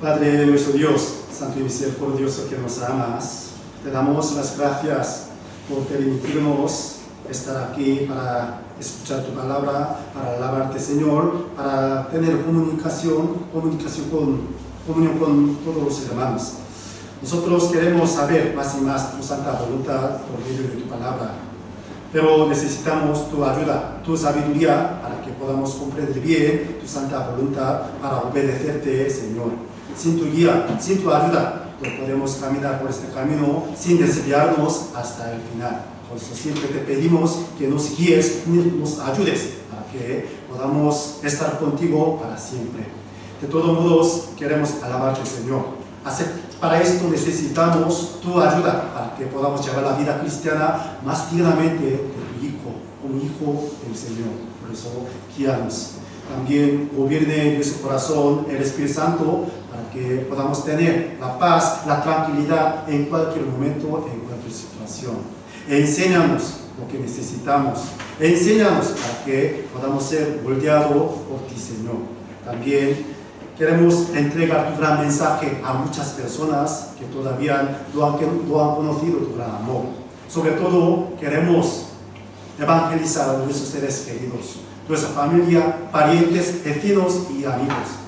Padre nuestro Dios, Santo y Misericordioso que nos amas, te damos las gracias por permitirnos estar aquí para escuchar tu palabra, para alabarte, Señor, para tener comunión con todos los hermanos. Nosotros queremos saber más y más tu santa voluntad por medio de tu palabra, pero necesitamos tu ayuda, tu sabiduría, para que podamos comprender bien tu santa voluntad, para obedecerte, Señor. Sin tu guía, sin tu ayuda, no podemos caminar por este camino sin desviarnos hasta el final. Por eso siempre te pedimos que nos guíes y nos ayudes para que podamos estar contigo para siempre. De todos modos, queremos alabarte, Señor. Para esto necesitamos tu ayuda, para que podamos llevar la vida cristiana más dignamente de tu Hijo, como Hijo del Señor. Por eso, guíanos. También gobierne en nuestro corazón el Espíritu Santo, para que podamos tener la paz, la tranquilidad en cualquier momento, en cualquier situación. Enséñanos lo que necesitamos. Enséñanos para que podamos ser moldeados por ti, Señor. También queremos entregar tu gran mensaje a muchas personas que todavía no han conocido tu gran amor. Sobre todo, queremos evangelizar a nuestros seres queridos, nuestra familia, parientes, vecinos y amigos.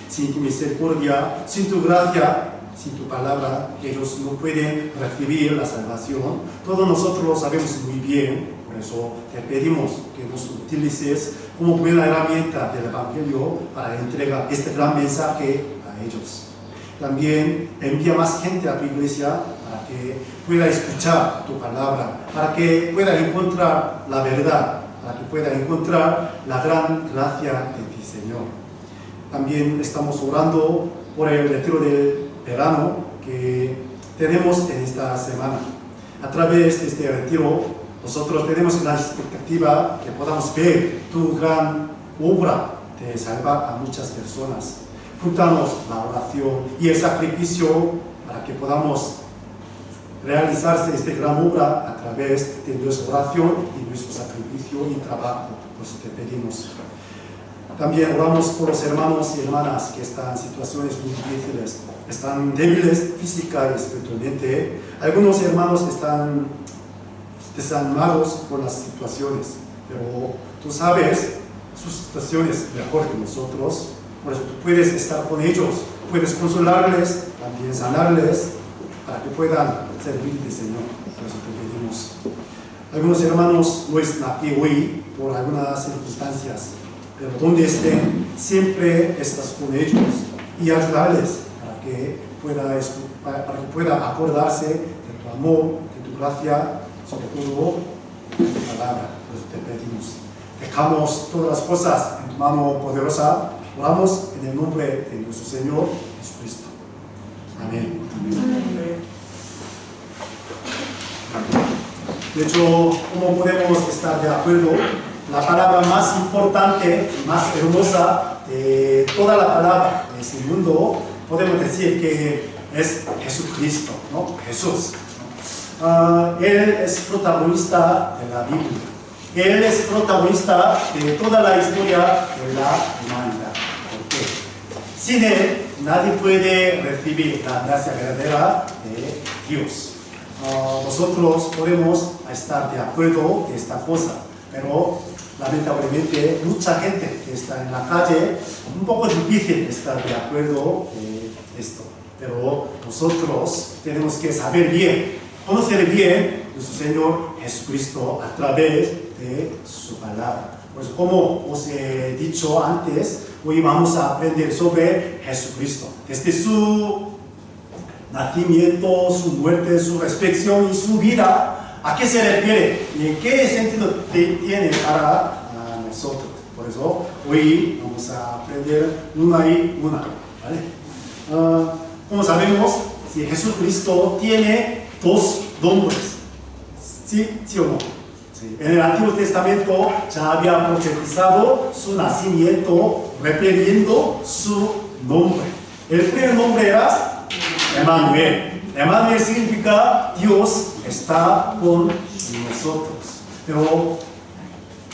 Sin tu misericordia, sin tu gracia, sin tu palabra, ellos no pueden recibir la salvación. Todos nosotros lo sabemos muy bien, por eso te pedimos que nos utilices como buena herramienta del Evangelio para entregar este gran mensaje a ellos. También envía más gente a tu iglesia para que pueda escuchar tu palabra, para que pueda encontrar la verdad, para que pueda encontrar la gran gracia de ti, Señor. También estamos orando por el retiro del verano que tenemos en esta semana. A través de este retiro, nosotros tenemos la expectativa que podamos ver tu gran obra de salvar a muchas personas. Juntamos la oración y el sacrificio para que podamos realizarse esta gran obra a través de nuestra oración y nuestro sacrificio y trabajo. Por eso te pedimos. También oramos por los hermanos y hermanas que están en situaciones muy difíciles, están débiles física y espiritualmente. Algunos hermanos están desanimados por las situaciones, pero tú sabes sus situaciones mejor que nosotros. Por eso tú puedes estar con ellos, puedes consolarles, también sanarles, para que puedan servirte, Señor. Por eso te pedimos. Algunos hermanos no están aquí hoy por algunas circunstancias, pero donde estén, siempre estás con ellos y ayudarles para que pueda acordarse de tu amor, de tu gracia, sobre todo de tu palabra. Por eso te pedimos. Dejamos todas las cosas en tu mano poderosa. Oramos en el nombre de nuestro Señor Jesucristo. Amén. Amén. De hecho, ¿cómo podemos estar de acuerdo? La palabra más importante, más hermosa de toda la palabra de este mundo, podemos decir que es Jesucristo, ¿no? Jesús. Él es protagonista de la Biblia. Él es protagonista de toda la historia de la humanidad. ¿Por qué? Sin Él, nadie puede recibir la gracia verdadera de Dios. Nosotros podemos estar de acuerdo de esta cosa, pero lamentablemente mucha gente que está en la calle, un poco difícil estar de acuerdo de esto. Pero nosotros tenemos que saber bien, conocer bien nuestro Señor Jesucristo a través de su palabra. Pues como os he dicho antes, hoy vamos a aprender sobre Jesucristo. Desde su nacimiento, su muerte, su resurrección y su vida, ¿a qué se refiere? ¿Y en qué sentido tiene para nosotros? Por eso hoy vamos a aprender una y una. ¿Vale? Como sabemos, si Jesucristo tiene dos nombres. ¿Sí? ¿Sí o no? Sí. En el Antiguo Testamento ya había profetizado su nacimiento refiriendo su nombre. El primer nombre era Emmanuel. Emmanuel significa Dios está con nosotros. Pero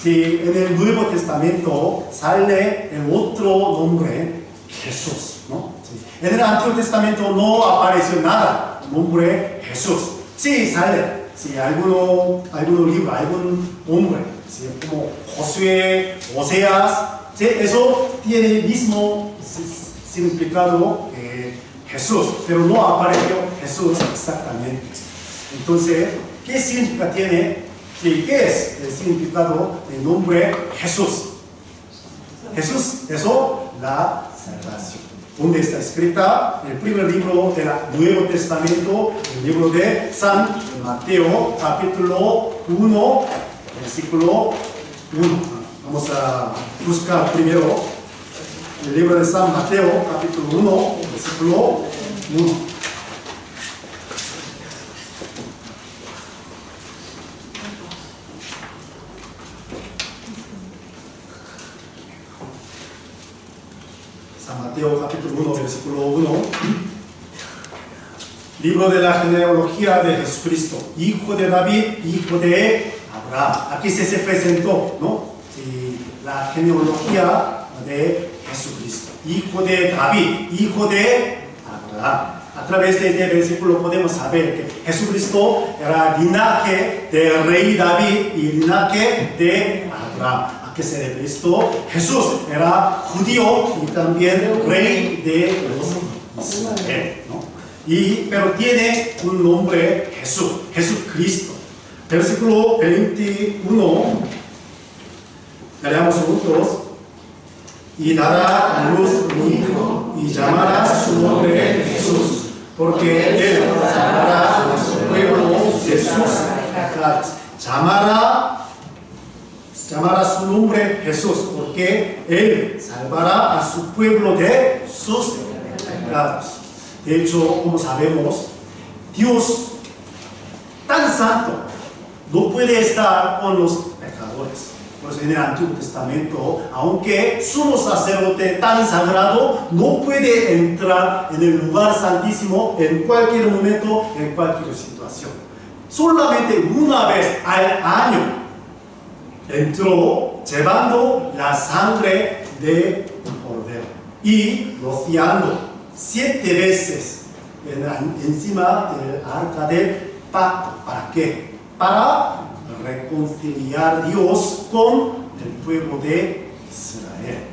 si en el Nuevo Testamento sale el otro nombre, Jesús, ¿no? Sí. En el Antiguo Testamento no apareció nada, el nombre Jesús. Sí, sale. Sí, algún libro, algún nombre, sí, como Josué, Oseas, sí, eso tiene el mismo significado que Jesús, pero no apareció Jesús exactamente. Entonces, ¿qué significa tiene? Sí, ¿qué es el significado del nombre Jesús? Jesús, eso, la salvación. ¿Dónde está escrita? En el primer libro del Nuevo Testamento, el libro de San Mateo, capítulo 1, versículo 1. Vamos a buscar primero el libro de San Mateo, capítulo 1, versículo 1. Mateo capítulo 1, versículo 1. Libro de la genealogía de Jesucristo, hijo de David, hijo de Abraham. Aquí se presentó, ¿no? La genealogía de Jesucristo, hijo de David, hijo de Abraham. A través de este versículo podemos saber que Jesucristo era linaje del rey David y linaje de Abraham. Que se refiere esto, Jesús era judío y también rey de los Israel, ¿no? Pero tiene un nombre Jesús, Jesucristo. Versículo 21, leamos juntos. Y dará a luz un hijo y llamará su nombre Jesús, porque él salvará a su pueblo de sus pecados. Llamará su nombre Jesús, porque Él salvará a su pueblo de sus pecados. De hecho, como sabemos, Dios tan santo no puede estar con los pecadores. Por eso en el Antiguo Testamento, aunque sumo sacerdote tan sagrado, no puede entrar en el lugar santísimo en cualquier momento, en cualquier situación. Solamente una vez al año entró llevando la sangre de un cordero y rociando 7 veces encima del arca del pacto. ¿Para qué? Para reconciliar a Dios con el pueblo de Israel.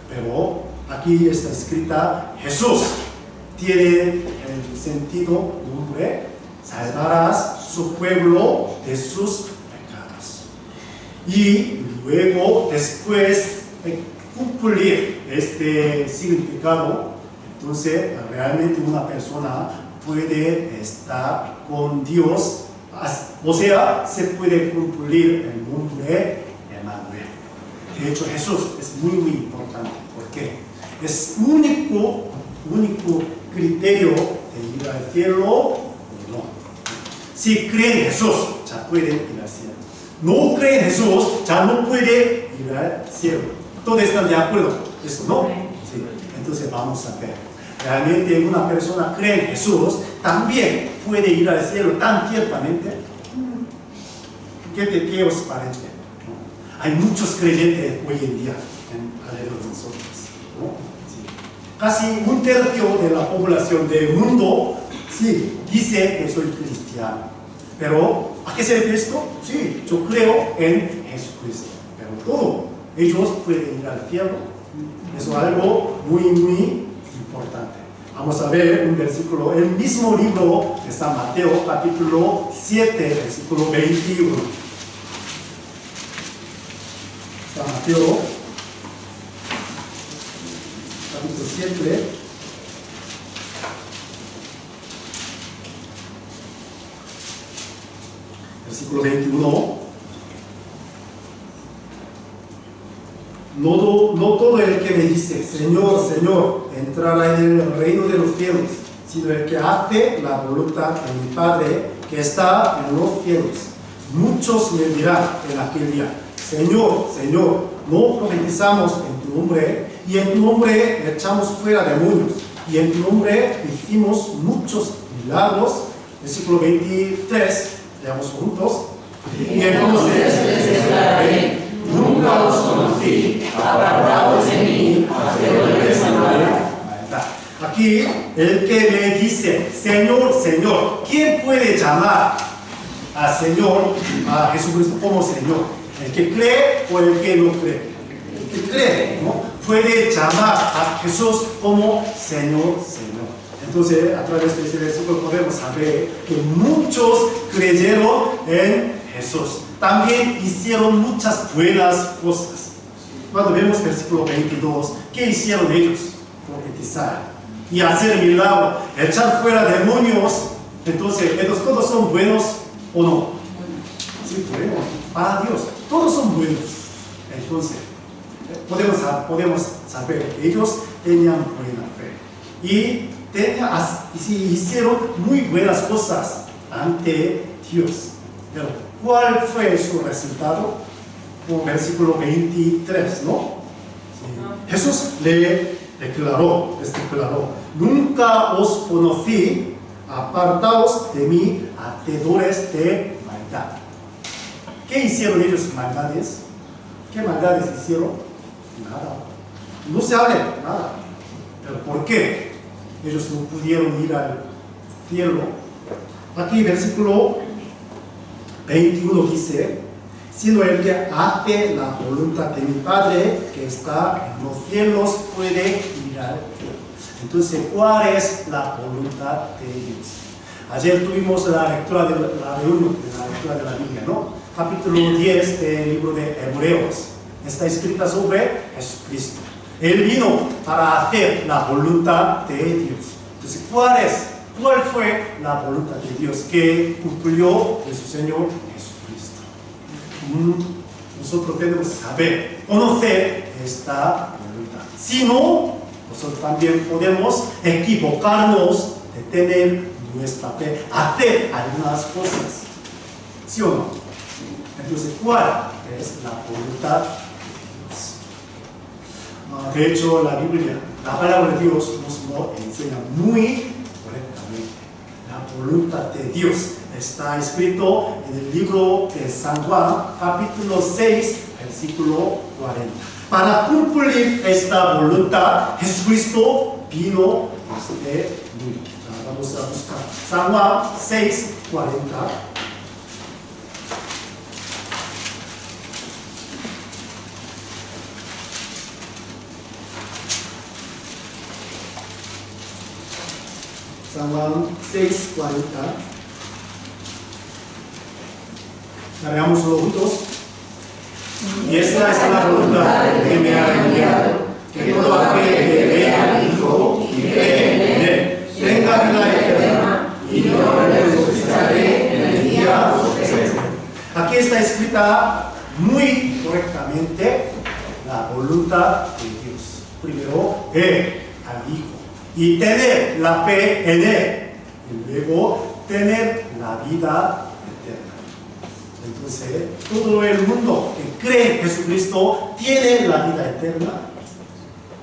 Pero aquí está escrita Jesús. Tiene el sentido nombre, salvarás su pueblo de sus pecados. Y luego, después de cumplir este significado, entonces realmente una persona puede estar con Dios, o sea, se puede cumplir el nombre Emmanuel. De hecho, Jesús es muy importante, porque es único criterio de ir al cielo o no. Si creen en Jesús, ya pueden ir al cielo. No creen en Jesús, ya no puede ir al cielo. ¿Todos están de acuerdo? ¿Eso no? Sí. Entonces vamos a ver. Realmente una persona cree en Jesús, también puede ir al cielo tan ciertamente. ¿Qué os parece? Hay muchos creyentes hoy en día alrededor de nosotros, ¿no? Sí. Casi 1/3 de la población del mundo sí, dice que soy cristiano. Pero, ¿a qué se refiere esto? Sí, yo creo en Jesucristo. Pero todo, ellos pueden ir al cielo. Eso es algo muy importante. Vamos a ver un versículo, el mismo libro de San Mateo, capítulo 7, versículo 21. San Mateo, capítulo 7, versículo 21. No todo el que me dice, Señor, Señor, entrará en el reino de los cielos, sino el que hace la voluntad de mi Padre que está en los cielos. Muchos me dirán en aquel día, Señor, Señor, no profetizamos en tu nombre, y en tu nombre echamos fuera demonios, y en tu nombre hicimos muchos milagros. Versículo 23, leamos juntos. Y entonces aquí, el que me dice, Señor, Señor, ¿quién puede llamar a Señor, a Jesucristo como Señor? ¿El que cree o el que no cree? El que cree, ¿no? Puede llamar a Jesús como Señor, Señor. Entonces, a través de este versículo podemos saber que muchos creyeron en Jesús. También hicieron muchas buenas cosas. Cuando vemos versículo 22, ¿qué hicieron ellos? Profetizar y hacer milagros, echar fuera demonios. Entonces, ¿ellos todos son buenos o no? Sí, buenos. Para Dios, todos son buenos. Entonces, podemos saber que ellos tenían buena fe. Y hicieron muy buenas cosas ante Dios. Pero, ¿cuál fue su resultado? Como versículo 23, ¿no? Sí. Jesús les declaró, nunca os conocí, apartaos de mí, hacedores de maldad. ¿Qué hicieron ellos maldades? ¿Qué maldades hicieron? Nada. No se habla nada. ¿Pero por qué? Ellos no pudieron ir al cielo. Aquí versículo 21 dice, sino el que hace la voluntad de mi Padre que está en los cielos puede ir al cielo. Entonces, ¿cuál es la voluntad de Dios? Ayer tuvimos la lectura de la Biblia, ¿no? Capítulo 10 del libro de Hebreos. Está escrita sobre Jesucristo. Él vino para hacer la voluntad de Dios. Entonces, ¿cuál fue la voluntad de Dios que cumplió de su Señor Jesucristo? Nosotros tenemos que saber, conocer esta voluntad. Si no, nosotros también podemos equivocarnos de tener nuestra fe, hacer algunas cosas. ¿Sí o no? Entonces, ¿cuál es la voluntad de Dios? De hecho, la Biblia, la palabra de Dios nos lo enseña muy correctamente. La voluntad de Dios está escrito en el libro de San Juan, capítulo 6, versículo 40. Para cumplir esta voluntad, Jesucristo vino a este mundo. Vamos a buscar San Juan 6, 40. San Juan 6, 40. Leámoslo juntos. Y esta es la voluntad que me ha enviado, que todo aquel que vea al Hijo y cree en Él tenga vida eterna, y yo le resucitaré en el día postrero. Aquí está escrita muy correctamente la voluntad de Dios. Primero, ver al Hijo y tener la fe en Él, y luego tener la vida eterna. Entonces, todo el mundo que cree en Jesucristo tiene la vida eterna.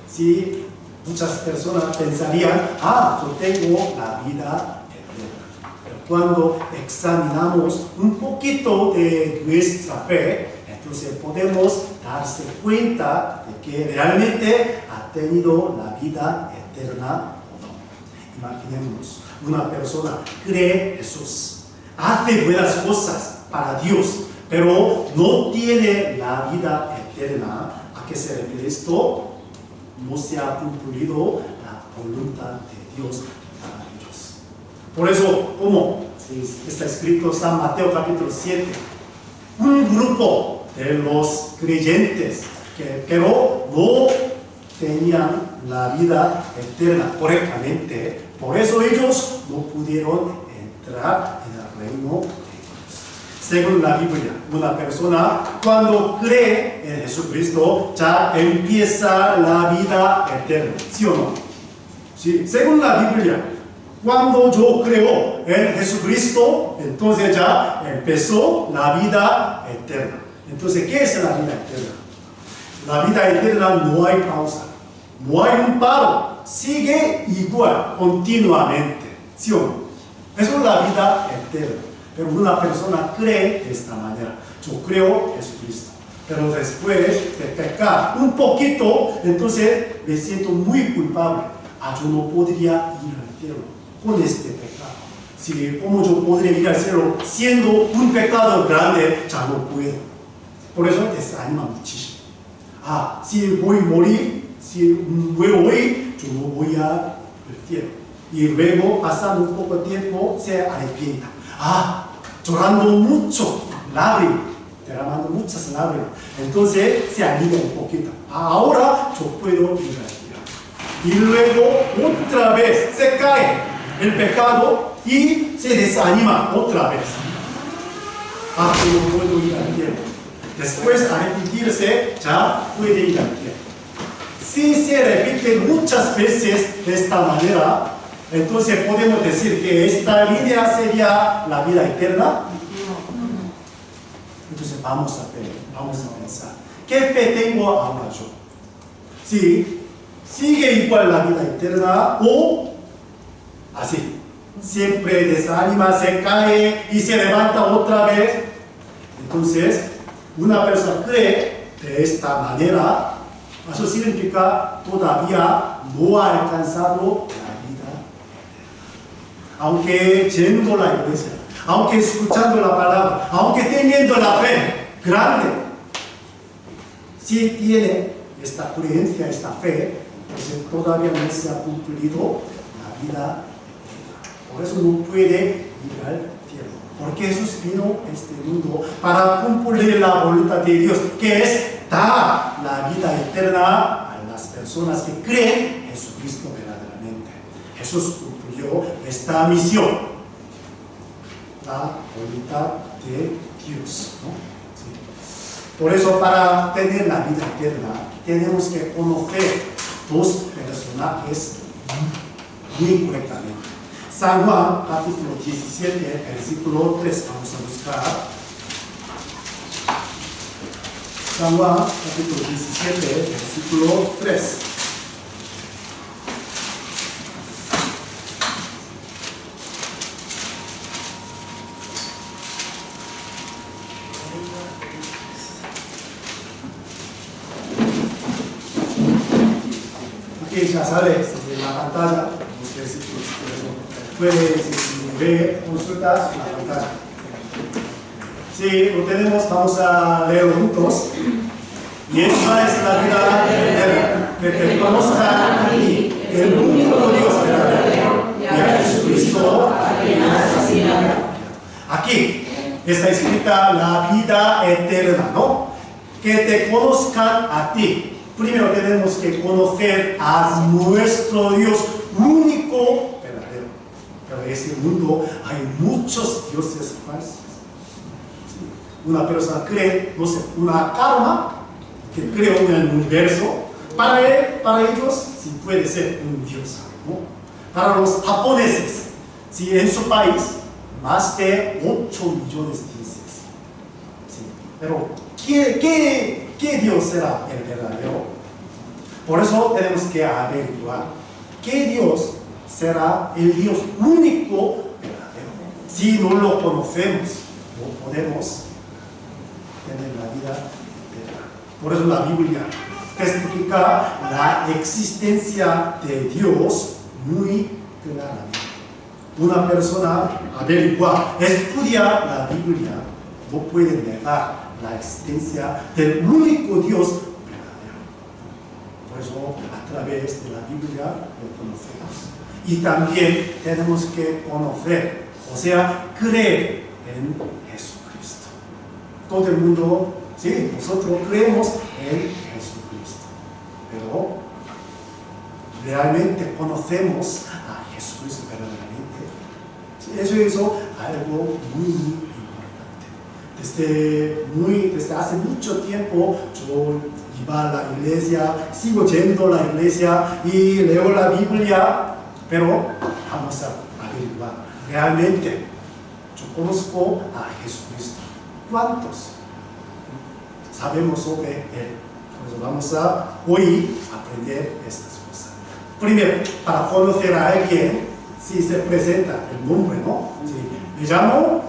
Si muchas personas pensarían, yo tengo la vida eterna. Pero cuando examinamos un poquito de nuestra fe, entonces podemos darse cuenta de que realmente ha tenido la vida eterna o no. Imaginemos, una persona cree en Jesús, hace buenas cosas para Dios, pero no tiene la vida eterna. ¿A qué se refiere esto? No se ha cumplido la voluntad de Dios para ellos. Por eso, ¿cómo? Está escrito en San Mateo capítulo 7. Un grupo de los creyentes pero no tenían la vida eterna correctamente. Por eso ellos no pudieron entrar en el reino de Dios. Según la Biblia, una persona cuando cree en Jesucristo ya empieza la vida eterna. ¿Sí o no? Sí. Según la Biblia, cuando yo creo en Jesucristo, entonces ya empezó la vida eterna. Entonces, ¿qué es la vida eterna? La vida eterna no hay pausa, no hay un paro, sigue igual, continuamente. ¿Sí o no? Eso es la vida eterna. Pero una persona cree de esta manera. Yo creo en Jesucristo. Pero después de pecar un poquito, entonces me siento muy culpable. yo no podría ir al cielo con este pecado. Si, ¿cómo yo podría ir al cielo siendo un pecado grande? Ya no puedo. Por eso desanima muchísimo. Si voy a morir, si muero hoy, yo no voy al cielo. Y luego, pasando un poco de tiempo, se arrepienta. Llorando mucho, lágrimas, derramando muchas lágrimas. Entonces se alivia un poquito. Ahora yo puedo ir al cielo. Y luego otra vez se cae el pecado y se desanima otra vez. Yo no puedo ir al cielo. Después de arrepentirse, ya puede ir al cielo. Si se repite muchas veces de esta manera, entonces podemos decir que esta línea sería la vida eterna. Entonces vamos a pensar. ¿Qué fe tengo ahora yo? Si sigue igual la vida eterna o así. Siempre desanima, se cae y se levanta otra vez. Entonces, una persona cree de esta manera, eso significa todavía no ha alcanzado la vida. Aunque yendo a la iglesia, aunque escuchando la palabra, aunque teniendo la fe grande, si tiene esta creencia, esta fe, entonces todavía no se ha cumplido la vida eterna. Por eso no puede ir al cielo. Porque Jesús vino a este mundo para cumplir la voluntad de Dios, que es dar la vida eterna a las personas que creen en Jesucristo verdaderamente. Jesús cumplió esta misión, la voluntad de Dios, ¿no? Sí. Por eso, para tener la vida eterna, tenemos que conocer dos personajes muy correctamente. San Juan, capítulo 17, versículo 3, vamos a buscar. San Juan, capítulo 17, versículo 3. Aquí ya sale en la pantalla los versículos. Puedes ver, consultas la pantalla. Sí, lo tenemos, vamos a leer juntos. Y esta es la vida eterna, que te conozcan a ti, el único Dios verdadero, y a Jesucristo, a quien has enviado. Aquí está escrita la vida eterna, ¿no? Que te conozcan a ti. Primero tenemos que conocer a nuestro Dios único. Pero en este mundo hay muchos dioses falsos. ¿Sí? Una persona cree, no sé, una karma que crea un universo. Para ellos, sí puede ser un dios, ¿no? Para los japoneses, sí, en su país, más de 8 millones de dioses. ¿Sí? Pero, ¿qué Dios será el verdadero? Por eso tenemos que averiguar qué Dios será el Dios único verdadero. Si no lo conocemos, no podemos tener la vida eterna. Por eso la Biblia testifica la existencia de Dios muy claramente. Una persona averigua, estudia la Biblia, no puede negar la existencia del único Dios verdadero. Por eso a través de la Biblia lo conocemos. Y también tenemos que conocer, o sea, creer en Jesucristo. Todo el mundo, sí, nosotros creemos en Jesucristo. Pero realmente conocemos a Jesucristo verdaderamente. Sí, eso es algo muy importante. Desde hace mucho tiempo yo iba a la iglesia, sigo yendo a la iglesia y leo la Biblia. Pero vamos a averiguar, realmente yo conozco a Jesucristo. ¿Cuántos sabemos sobre Él? Por eso vamos a hoy aprender estas cosas. Primero, para conocer a alguien, si se presenta el nombre, ¿no? Sí, me llamo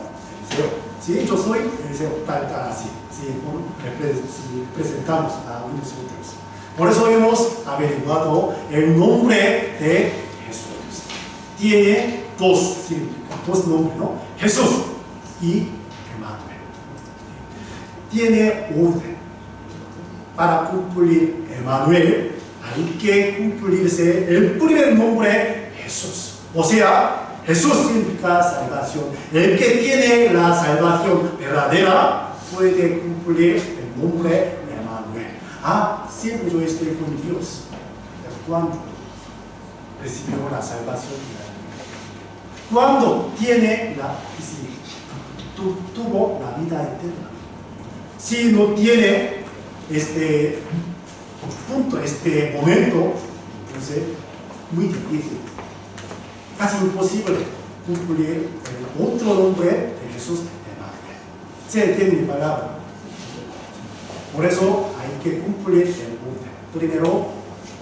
Eliseo. Sí, yo soy Eliseo, tal, así. Sí, si presentamos a nosotros. Por eso hemos averiguado el nombre de Jesucristo. Tiene dos nombres, ¿no? Jesús y Emmanuel. Tiene orden. Para cumplir Emmanuel hay que cumplirse el primer nombre, Jesús. O sea, Jesús significa salvación. El que tiene la salvación verdadera puede cumplir el nombre de Emmanuel. Siempre yo estoy con Dios. Pero ¿cuándo recibió la salvación verdadera? ¿Cuándo tuvo la vida eterna? Si no tiene este punto, este momento, entonces muy difícil, casi imposible cumplir el otro nombre de Jesús, Emmanuel. ¿Se entiende mi palabra? Por eso hay que cumplir el orden. Primero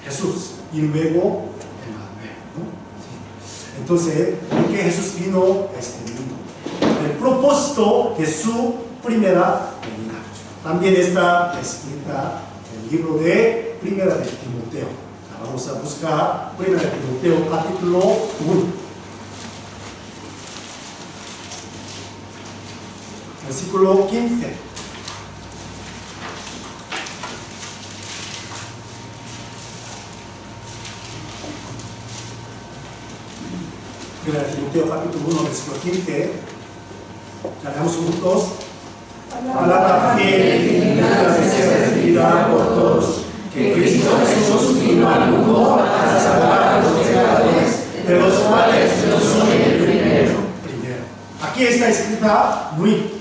Jesús y luego Emmanuel, ¿no? Sí. Entonces, ¿por qué Jesús vino a este mundo? El propósito de su primera venida también está escrita en el libro de Primera de Timoteo. Vamos a buscar Primera de Timoteo capítulo 1. Versículo 15. Primera de Timoteo capítulo 1, versículo 15. Leamos juntos. Palabra fiel y digna de ser recibida por todos, que Cristo Jesús vino al mundo para salvar a los pecadores, de los cuales yo soy el primero. Aquí está escrita muy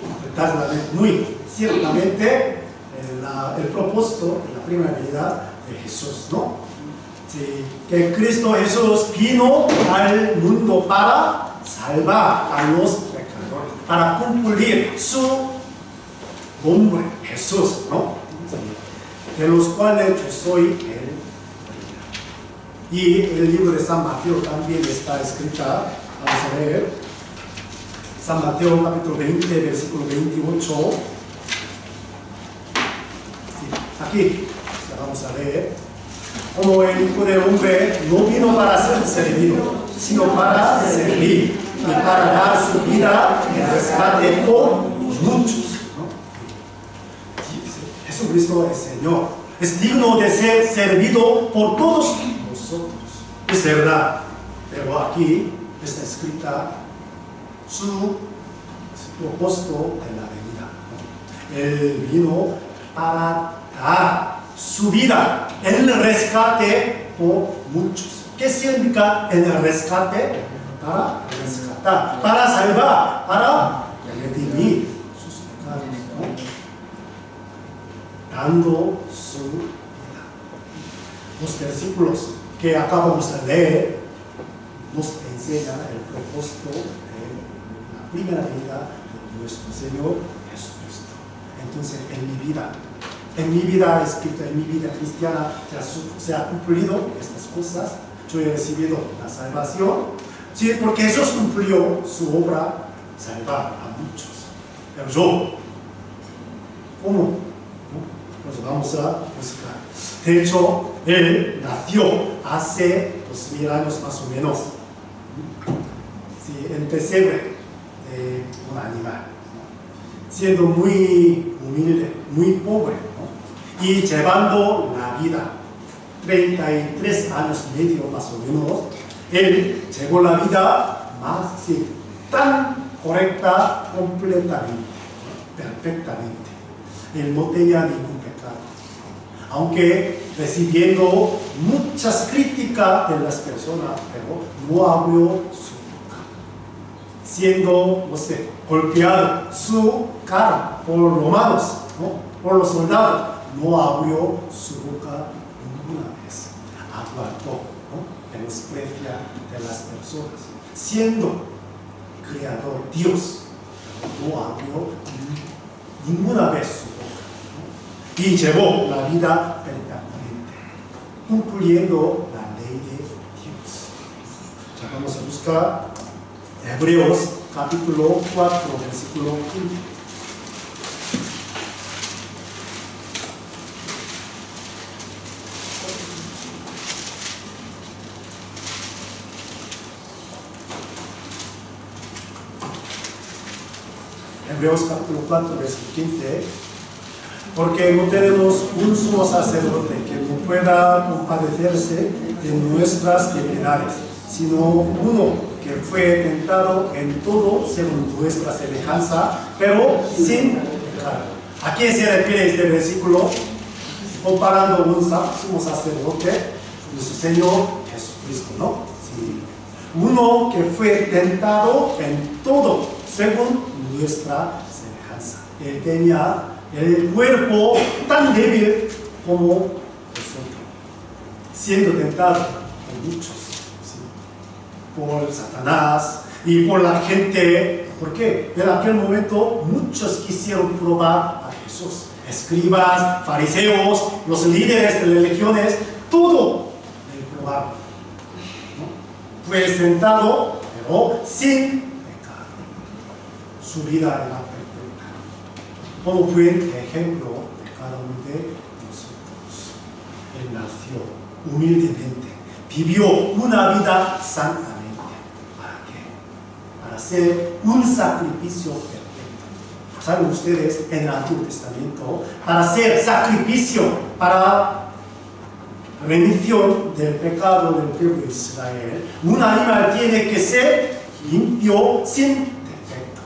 ciertamente el propósito de la primera venida de Jesús, ¿no? Sí, que Cristo Jesús vino al mundo para salvar a los pecadores, para cumplir su nombre, Jesús, ¿no? Sí. De los cuales yo soy el primero. Y el libro de San Mateo también está escrita, vamos a ver, San Mateo capítulo 20, versículo 28. Sí, aquí, vamos a ver, como el Hijo del Hombre no vino para ser servido, sino para servir y para dar su vida en rescate por muchos. Jesucristo es Señor, es digno de ser servido por todos nosotros. Es verdad, pero aquí está escrita su propósito de la venida. Él vino para dar su vida en el rescate por muchos. ¿Qué significa en el rescate? Para rescatar, para salvar, para redimir sus pecados, ¿no? Dando su vida. Los versículos que acabamos de leer nos enseñan el propósito de la primera venida de nuestro Señor Jesucristo. Entonces, en mi vida escrita, en mi vida cristiana, se ha cumplido estas cosas. Yo he recibido la salvación, sí, porque Jesús cumplió su obra, salvar a muchos. Pero yo, ¿cómo? Pues vamos a buscar. De hecho, Él nació hace 2000 años más o menos. Sí, en pesebre de un animal, ¿no? Siendo muy humilde, muy pobre, ¿no? Y llevando la vida, 33 años y medio más o menos, Él llevó la vida más, sí, tan correcta, completamente, perfectamente. Él no tenía ningún pecado, aunque recibiendo muchas críticas de las personas, pero no abrió su boca. Siendo, no sé, golpeado su cara por los romanos, ¿no? Por los soldados, no abrió su boca ninguna vez. Aguantó, ¿no? El desprecio de las personas. Siendo creador Dios, no abrió ninguna vez su boca. Y llevó la vida perfectamente, cumpliendo la ley de Dios. Ya vamos a buscar Hebreos capítulo 4, versículo 15. Hebreos capítulo 4, versículo 15, porque no tenemos un sumo sacerdote que no pueda compadecerse de nuestras debilidades, sino uno que fue tentado en todo según nuestra semejanza, pero sin pecado. ¿A quién se refiere este versículo? Comparando un sumo sacerdote, nuestro Señor Jesucristo, ¿no? Sí. Uno que fue tentado en todo según nuestra semejanza. Él tenía el cuerpo tan débil como nosotros, siendo tentado por muchos, ¿sí? Por Satanás y por la gente. ¿Por qué? En aquel momento muchos quisieron probar a Jesús. Escribas, fariseos, los líderes de las religiones, todo le probaron, ¿no? Fue tentado, pero sin pecado. Su vida era perfecta. Como fue el ejemplo de cada uno de nosotros. Él nació humildemente, vivió una vida santamente. ¿Para qué? Para hacer un sacrificio perfecto. ¿Saben ustedes? En el Antiguo Testamento, para hacer sacrificio, para remisión del pecado del pueblo de Israel, un animal tiene que ser limpio, sin defecto.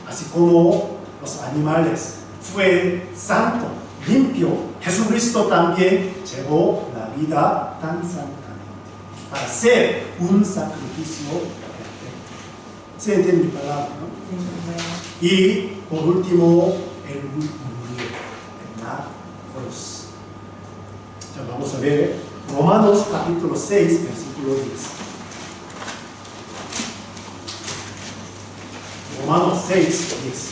Así como los animales fue santo, limpio, Jesucristo también llevó la vida tan santamente para hacer un sacrificio perfecto. ¿Se entiende mi palabra, no? Y por último, el murió en la cruz. Ya vamos a ver Romanos capítulo 6, versículo 10. Romanos 6, 10.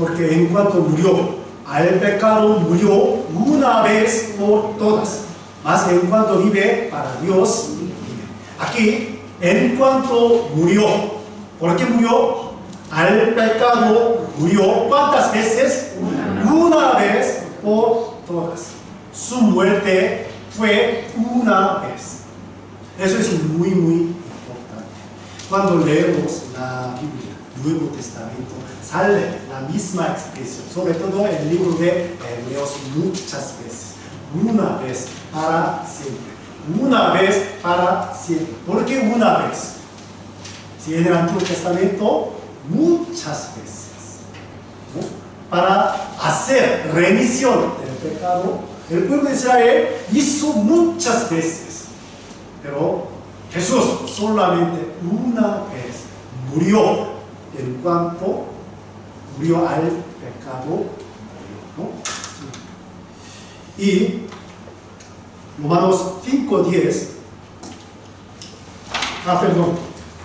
Porque en cuanto murió al pecado, murió una vez por todas. Mas en cuanto vive para Dios, vive. Aquí, en cuanto murió, ¿por qué murió? Al pecado murió. ¿Cuántas veces? Una vez por todas. Su muerte fue una vez. Eso es muy, muy importante. Cuando leemos la Biblia, Nuevo Testamento, sale la misma expresión, sobre todo en el libro de Hebreos, muchas veces. Una vez para siempre. Una vez para siempre. ¿Por qué una vez? Si en el Antiguo Testamento, muchas veces, ¿no? Para hacer remisión del pecado, el pueblo de Israel hizo muchas veces. Pero Jesús solamente una vez murió en cuanto murió al pecado, ¿no? Y Romanos 5:10,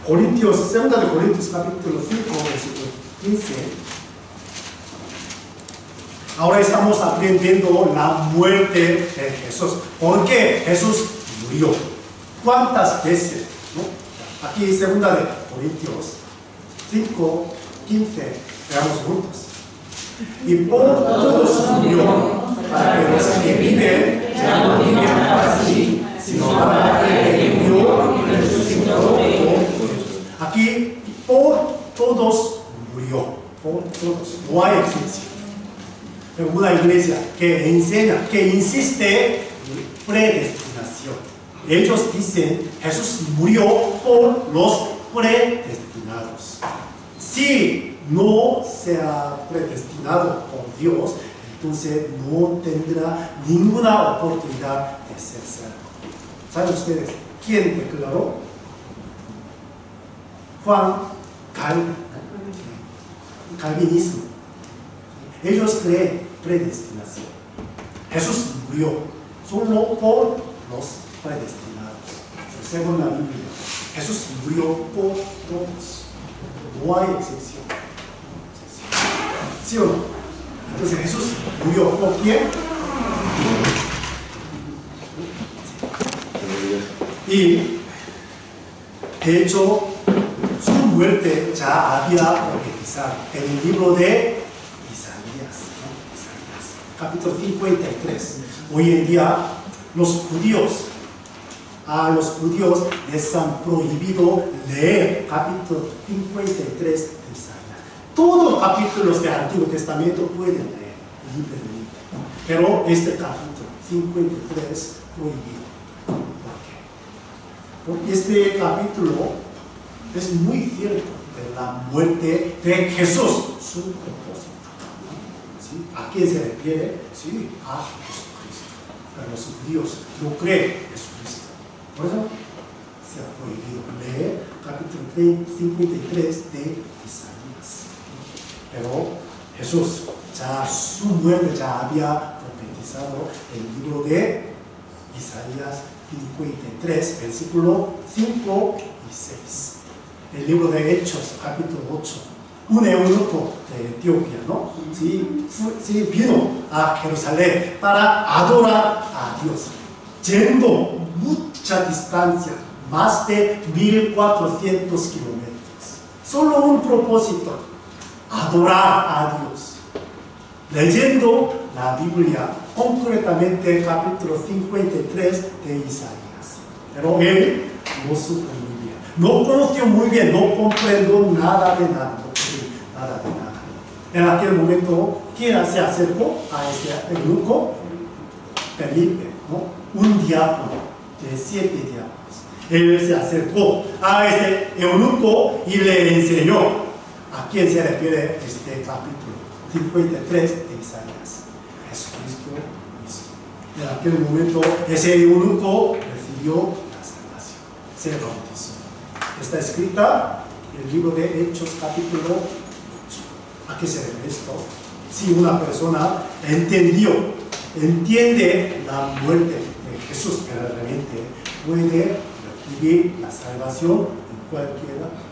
Corintios, 2 de Corintios capítulo 5, versículo 15. Ahora estamos aprendiendo la muerte de Jesús. ¿Por qué Jesús murió? ¿Cuántas veces? ¿No? Aquí 2 de Corintios 5, 15. Veamos juntos. Y por todos murió, para que los que viven ya no viven para sí, sino para aquel que murió y resucitó. Aquí, por todos murió. Por todos. No hay excepción. En una iglesia que enseña, que insiste en predestinación. Ellos dicen, Jesús murió por los predestinados. Si no sea predestinado por Dios, entonces no tendrá ninguna oportunidad de ser salvo. ¿Saben ustedes quién declaró? Juan Calvin. Calvinismo. Ellos creen predestinación. Jesús murió solo por los predestinados. Según la Biblia, Jesús murió por todos. No hay excepción. ¿Sí o no? Entonces Jesús murió por quién? Y de hecho su muerte ya había profetizado en el libro de Isaías, ¿no? Isaías, capítulo 53. Hoy en día, a los judíos les han prohibido leer capítulo 53 de Isaías. Todos los capítulos del Antiguo Testamento pueden leer libremente, pero este capítulo 53 prohibido. ¿Por qué? Porque este capítulo es muy cierto de la muerte de Jesús, su propósito. ¿Sí? ¿A quién se refiere? Sí, a Jesucristo. Pero los judíos no creen en Jesucristo. Por eso se ha prohibido leer capítulo 53 de Isaías. Pero Jesús, ya su muerte ya había profetizado el libro de Isaías 53, versículo 5 y 6. El libro de Hechos, capítulo 8. Un eunuco de Etiopía, ¿no? Sí, vino a Jerusalén para adorar a Dios, yendo mucha distancia, más de 1400 kilómetros. Solo un propósito, adorar a Dios. Leyendo la Biblia, concretamente capítulo 53 de Isaías. Pero él no supo muy bien, no conoció muy bien, no comprendió nada de nada. En aquel momento, ¿quién se acercó a este eunuco? Felipe, ¿no? Un diácono de 7 diáconos. Él se acercó a este eunuco y le enseñó a quién se refiere este capítulo 53 de Isaías. Jesucristo mismo. En aquel momento, ese eunuco recibió la salvación, se bautizó. Está escrita en el libro de Hechos, capítulo 8. ¿A qué se refiere esto? Si una persona entiende la muerte de Jesús, que realmente puede recibir la salvación en cualquier momento.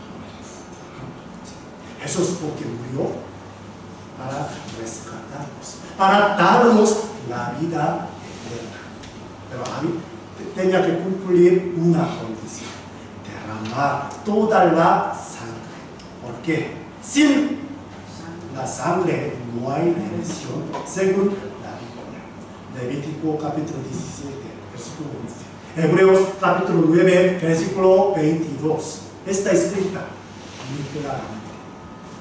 Jesús porque murió para rescatarnos, para darnos la vida eterna. Pero a mí tenía que cumplir una condición: derramar toda la sangre. ¿Por qué? Sin la sangre no hay remisión, según la Biblia. Levítico capítulo 17, versículo 11. Hebreos capítulo 9, versículo 22. Está escrita muy claramente: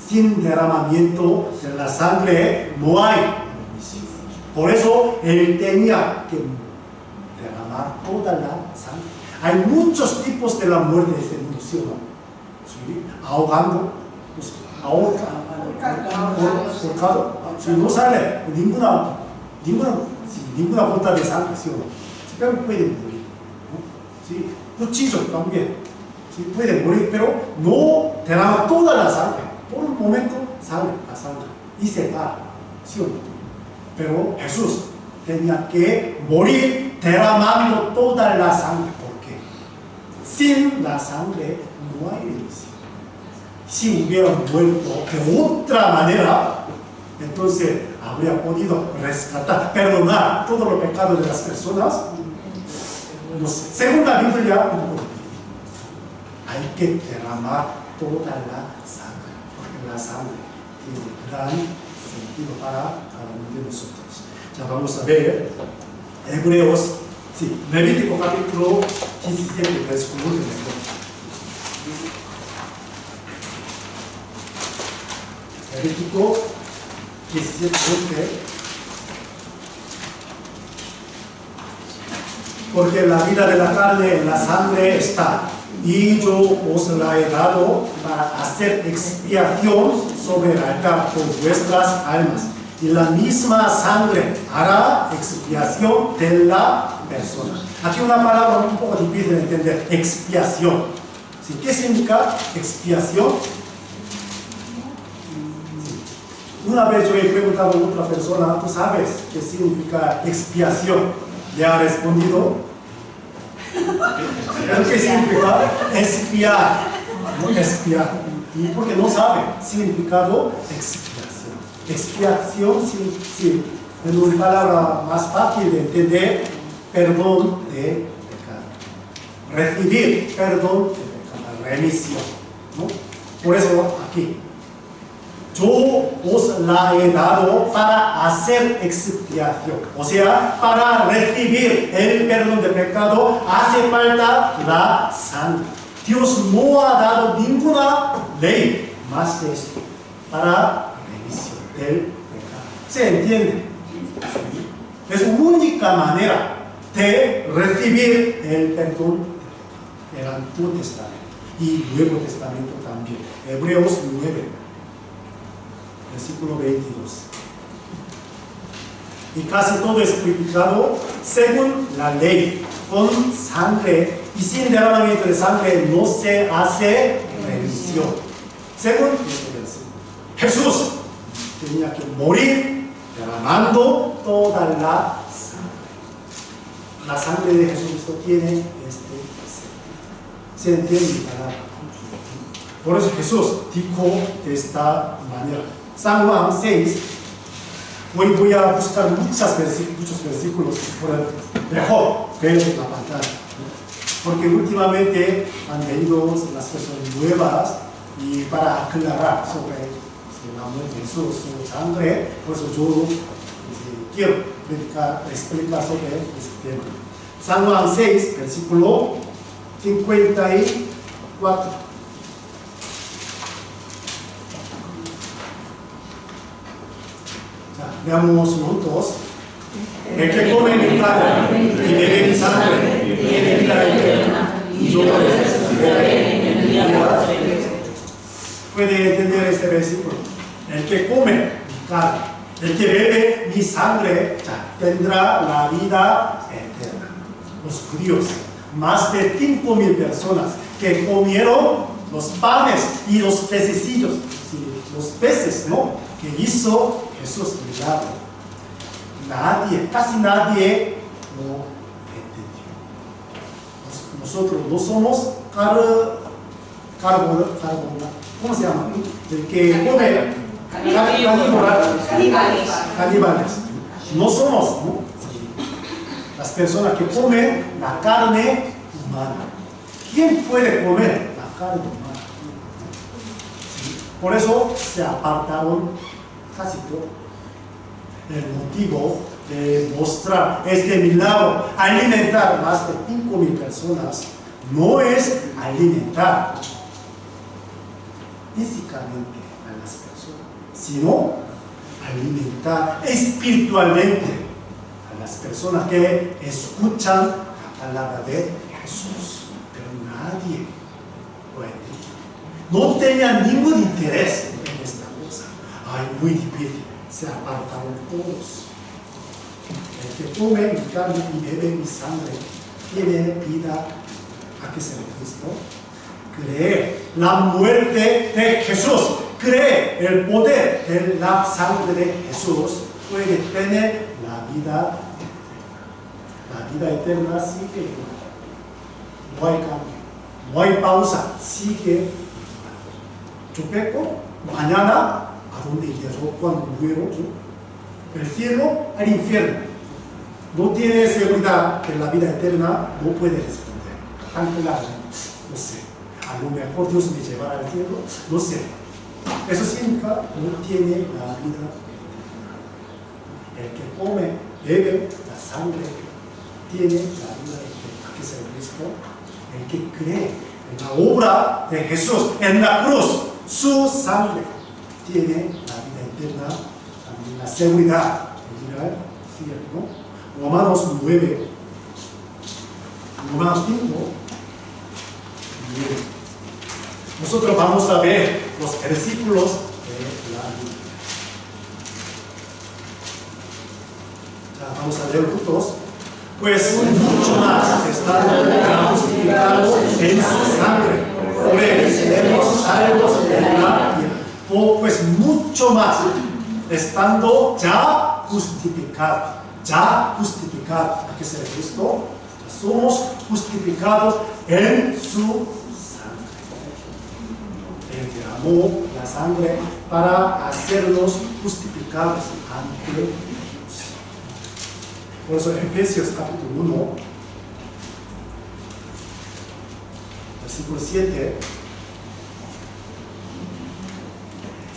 sin derramamiento de la sangre no hay remisión. Por eso él tenía que derramar toda la sangre. Hay muchos tipos de la muerte de este mundo, ¿sí o no? ¿Sí? Ahogando, pues, ahorcado. Si no sale ninguna gota de sangre, ¿sí o no? Pero puede morir, ¿no? ¿Sí? Cuchillo también, ¿sí? Puede morir, pero no derrama toda la sangre. Por un momento sale la sangre y se para, ¿sí o no? Pero Jesús tenía que morir derramando toda la sangre. ¿Por qué? Sin la sangre no hay remisión. Si hubiera muerto de otra manera, entonces habría podido rescatar, perdonar todos los pecados de las personas. No sé. Según la Biblia, hay que derramar toda la sangre, porque la sangre tiene gran sentido para cada uno de nosotros. Ya vamos a ver Hebreos, Levítico capítulo 17, versículo 1. Levítico 17, 20. Porque la vida de la carne en la sangre está, y yo os la he dado para hacer expiación sobre el altar por vuestras almas. Y la misma sangre hará expiación de la persona. Aquí una palabra un poco difícil de entender: expiación. ¿Sí? ¿Qué significa expiación? Una vez yo he preguntado a otra persona: ¿tú sabes qué significa expiación? Le ha respondido: ¿qué significa expiar? ¿No? Expiar. Y porque no sabe significado expiación. Expiación, sí, en una palabra más fácil de entender: perdón de pecado. Recibir perdón de pecado, remisión, ¿no? Por eso aquí yo os la he dado para hacer expiación, o sea, para recibir el perdón de pecado, hace falta la sangre. Dios no ha dado ninguna ley más de esto para remisión del pecado. ¿Se entiende? Es la única manera de recibir el perdón del Antiguo Testamento y Nuevo Testamento también. Hebreos 9, versículo 22. Y casi todo es purificado según la ley, con sangre, y sin derramamiento de sangre no se hace remisión. Según este versículo, Jesús tenía que morir derramando toda la sangre. La sangre de Jesucristo tiene este sentido. ¿Se entiende mi palabra? Por eso Jesús dijo de esta manera. San Juan 6, hoy voy a buscar muchos versículos por el mejor ver la pantalla, porque últimamente han venido las personas nuevas y para aclarar sobre la muerte de Jesús, su sangre, por eso yo quiero explicar sobre este tema. San Juan 6, versículo 54. Veamos juntos. El que come mi carne y bebe mi sangre tiene vida eterna, y yo resucitaré en el día postrero. Puede entender este versículo. El que come mi carne, el que bebe mi sangre, tendrá la vida eterna. Los judíos, más de 5,000 personas que comieron los panes y los pececillos, los peces, ¿no?, que hizo Jesús milagro. Casi nadie lo entendió. Nosotros no somos ¿cómo se llama? El que come caníbales. No somos, ¿no? Las personas que comen la carne humana. ¿Quién puede comer la carne humana? Por eso se apartaron casi todo. El motivo de mostrar este milagro, alimentar más de 5,000 personas, no es alimentar físicamente a las personas, sino alimentar espiritualmente a las personas que escuchan la palabra de Jesús. Pero nadie lo entendió. No tenía ningún interés en esta cosa. Ay, muy difícil. Se apartaron todos. El que come mi carne y bebe mi sangre tiene vida. ¿A qué se refiere? Cree la muerte de Jesús, cree el poder de la sangre de Jesús, puede tener la vida eterna. La vida eterna sigue igual. No hay cambio, no hay pausa, sigue igual. Yo peco, mañana ¿a dónde iría yo cuando muero yo? ¿El cielo al infierno? No tiene seguridad que la vida eterna no puede responder. Tan claramente, no sé. A lo mejor Dios me llevará al cielo, no sé. Eso significa no tiene la vida eterna. El que come, bebe la sangre, tiene la vida eterna. ¿A qué se refiere? El que cree en la obra de Jesús, en la cruz, su sangre, tiene la vida eterna, también la seguridad de ir al cielo, ¿no? Romanos 9, Romanos 5, 9. Nosotros vamos a ver los versículos de la Biblia. Vamos a leer juntos. Pues mucho más están justificados en su sangre, por él seremos salvos de la vida. Pues mucho más, estando ya justificados. Ya justificados. ¿A qué se refiere esto? Somos justificados en su sangre. Él derramó la sangre para hacernos justificados ante Dios. Por eso en Efesios capítulo 1, versículo 7,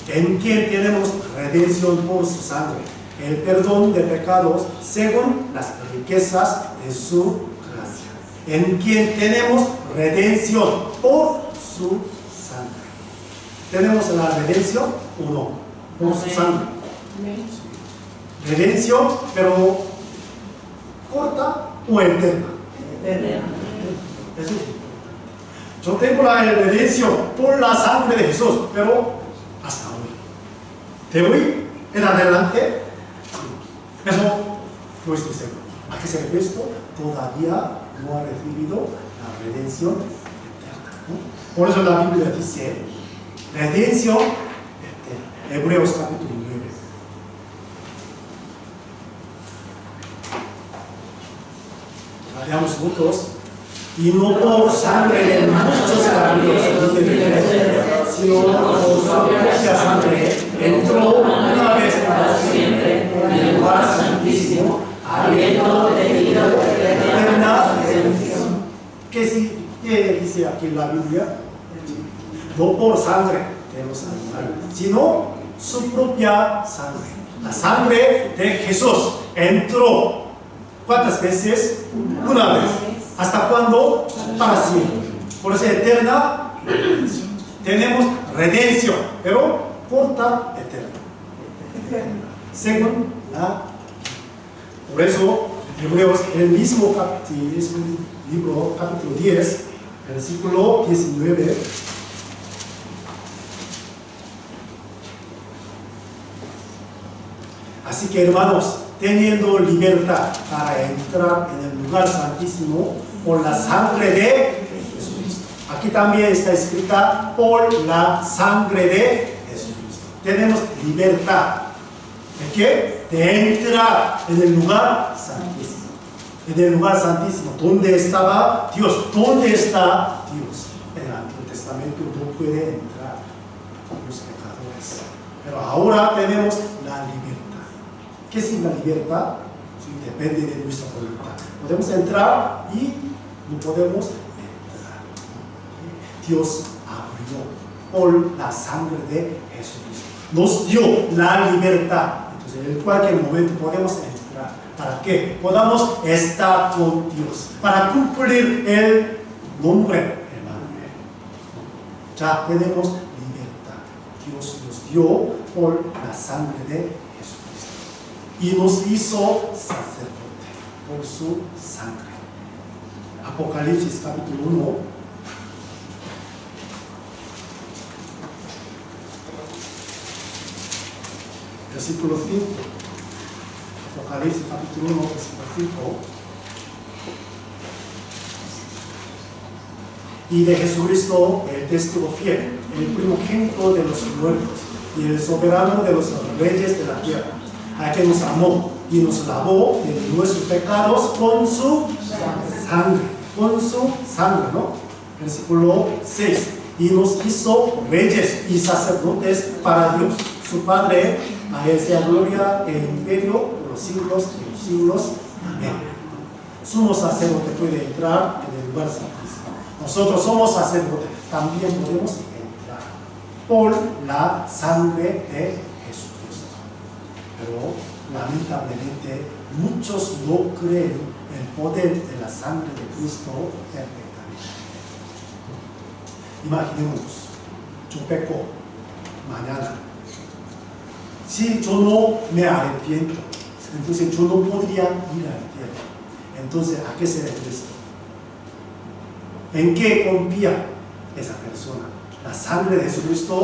en quien tenemos redención por su sangre, el perdón de pecados según las riquezas de su gracia. En quien tenemos redención por su sangre. ¿Tenemos la redención o no? Por su sangre. Redención, pero corta o eterna. Eso es. Yo tengo la redención por la sangre de Jesús, pero hasta hoy. De hoy en adelante, eso no estoy seguro. ¿A qué se refiere esto? Todavía no ha recibido la redención eterna, ¿no? Por eso la Biblia dice redención eterna. Hebreos capítulo 9. Leamos juntos. Y no por sangre de muchos caballos sino por su propia sangre entró una vez para siempre en el lugar santísimo, habiendo tenido eterna redención. ¿Qué dice aquí la Biblia? No por sangre de los animales, sino su propia sangre. La sangre de Jesús entró. ¿Cuántas veces? Una vez. ¿Hasta cuándo? Para siempre. Por eso eterna redención. Tenemos redención, pero corta eterna. Según la. Por eso, Hebreos, el mismo libro, capítulo 10, versículo 19. Así que, hermanos, teniendo libertad para entrar en el lugar santísimo por la sangre de Jesucristo. Aquí también está escrita por la sangre de Jesucristo. Tenemos libertad. ¿De qué? De entrar en el lugar santísimo. En el lugar santísimo. ¿Dónde estaba Dios? ¿Dónde está Dios? En el Antiguo Testamento no puede entrar los pecadores. Pero ahora tenemos la libertad. ¿Qué es la libertad? Sí, depende de nuestra voluntad. Podemos entrar y no podemos entrar. Dios abrió por la sangre de Jesucristo. Nos dio la libertad. Entonces, en cualquier momento podemos entrar. ¿Para qué? Podamos estar con Dios. Para cumplir el nombre Emmanuel. Ya tenemos libertad. Dios nos dio por la sangre de Jesucristo. Y nos hizo sacerdote por su sangre. Apocalipsis capítulo 1. Versículo 5. Apocalipsis capítulo 1, versículo 5. Y de Jesucristo, el testigo fiel, el primogénito de los muertos y el soberano de los reyes de la tierra, a quien nos amó y nos lavó de nuestros pecados con su sangre. Con su sangre, ¿no? Versículo 6. Y nos hizo reyes y sacerdotes para Dios, su Padre. A él sea gloria e imperio por los siglos de los siglos. Amén. Sumo sacerdote puede entrar en el lugar santísimo. Nosotros somos sacerdotes, también podemos entrar por la sangre de Jesucristo. Pero lamentablemente muchos no creen el poder de la sangre de Cristo perfectamente. Imaginemos, yo peco mañana. Si yo no me arrepiento, entonces yo no podría ir al cielo. Entonces, ¿a qué se refiere esto? ¿En qué confía esa persona? ¿La sangre de Jesucristo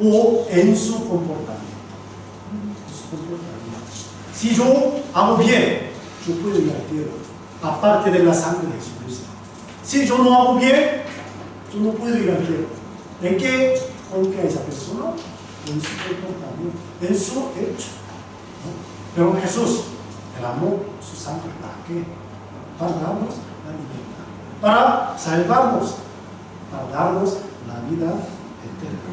o en su comportamiento? Si yo hago bien, yo puedo ir al cielo, aparte de la sangre de Jesucristo. Si yo no hago bien, yo no puedo ir al cielo. ¿En qué confía esa persona? En su comportamiento, en su hecho. ¿No? Pero Jesús derramó su sangre. ¿Para qué? Para darnos la libertad, para salvarnos, para darnos la vida eterna.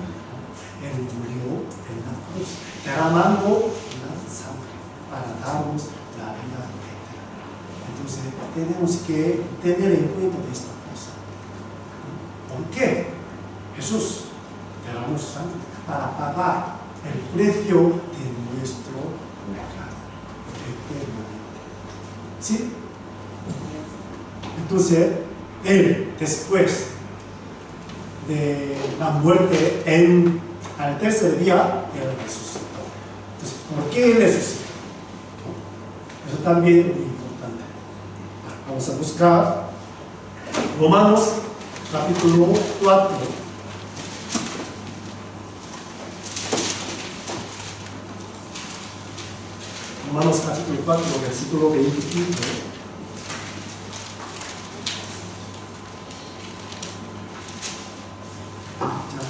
Él murió en la cruz, derramando la sangre para darnos la vida eterna. Entonces tenemos que tener en cuenta esta cosa. ¿Por qué? Jesús derramó su sangre para pagar el precio de nuestro pecado eternamente. ¿Sí? Entonces, Él, después de la muerte, al tercer día, Él resucitó. Entonces, ¿por qué Él resucitó? Eso también es muy importante. Vamos a buscar Romanos capítulo 4. Romanos capítulo 4, versículo 25.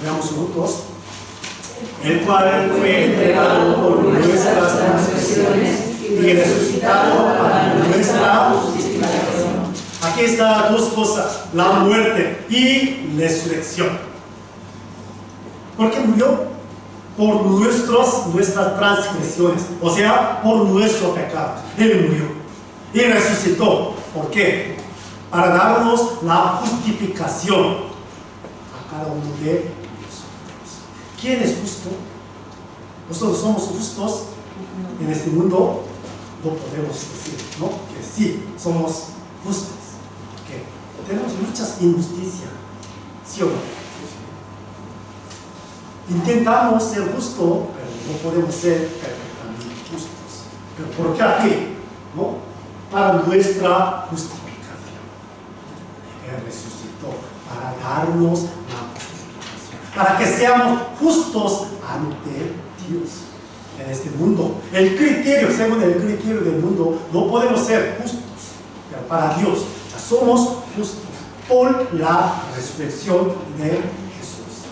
Veamos juntos. El cual fue entregado por nuestras transgresiones y resucitado para nuestra justificación. Aquí están dos cosas: la muerte y resurrección. ¿Por qué murió? Por nuestras transgresiones, o sea, por nuestro pecado. Él murió y resucitó. ¿Por qué? Para darnos la justificación a cada uno de nosotros. ¿Quién es justo? Nosotros somos justos en este mundo. No podemos decir, ¿no?, que sí, somos justos. ¿Qué? Tenemos muchas injusticias, ¿sí o no? Intentamos ser justos, pero no podemos ser perfectamente justos. ¿Pero por qué aquí? ¿No? Para nuestra justificación. Él resucitó para darnos la justificación, para que seamos justos ante Dios en este mundo. El criterio, según el criterio del mundo, no podemos ser justos, pero para Dios ya somos justos por la resurrección de Jesús.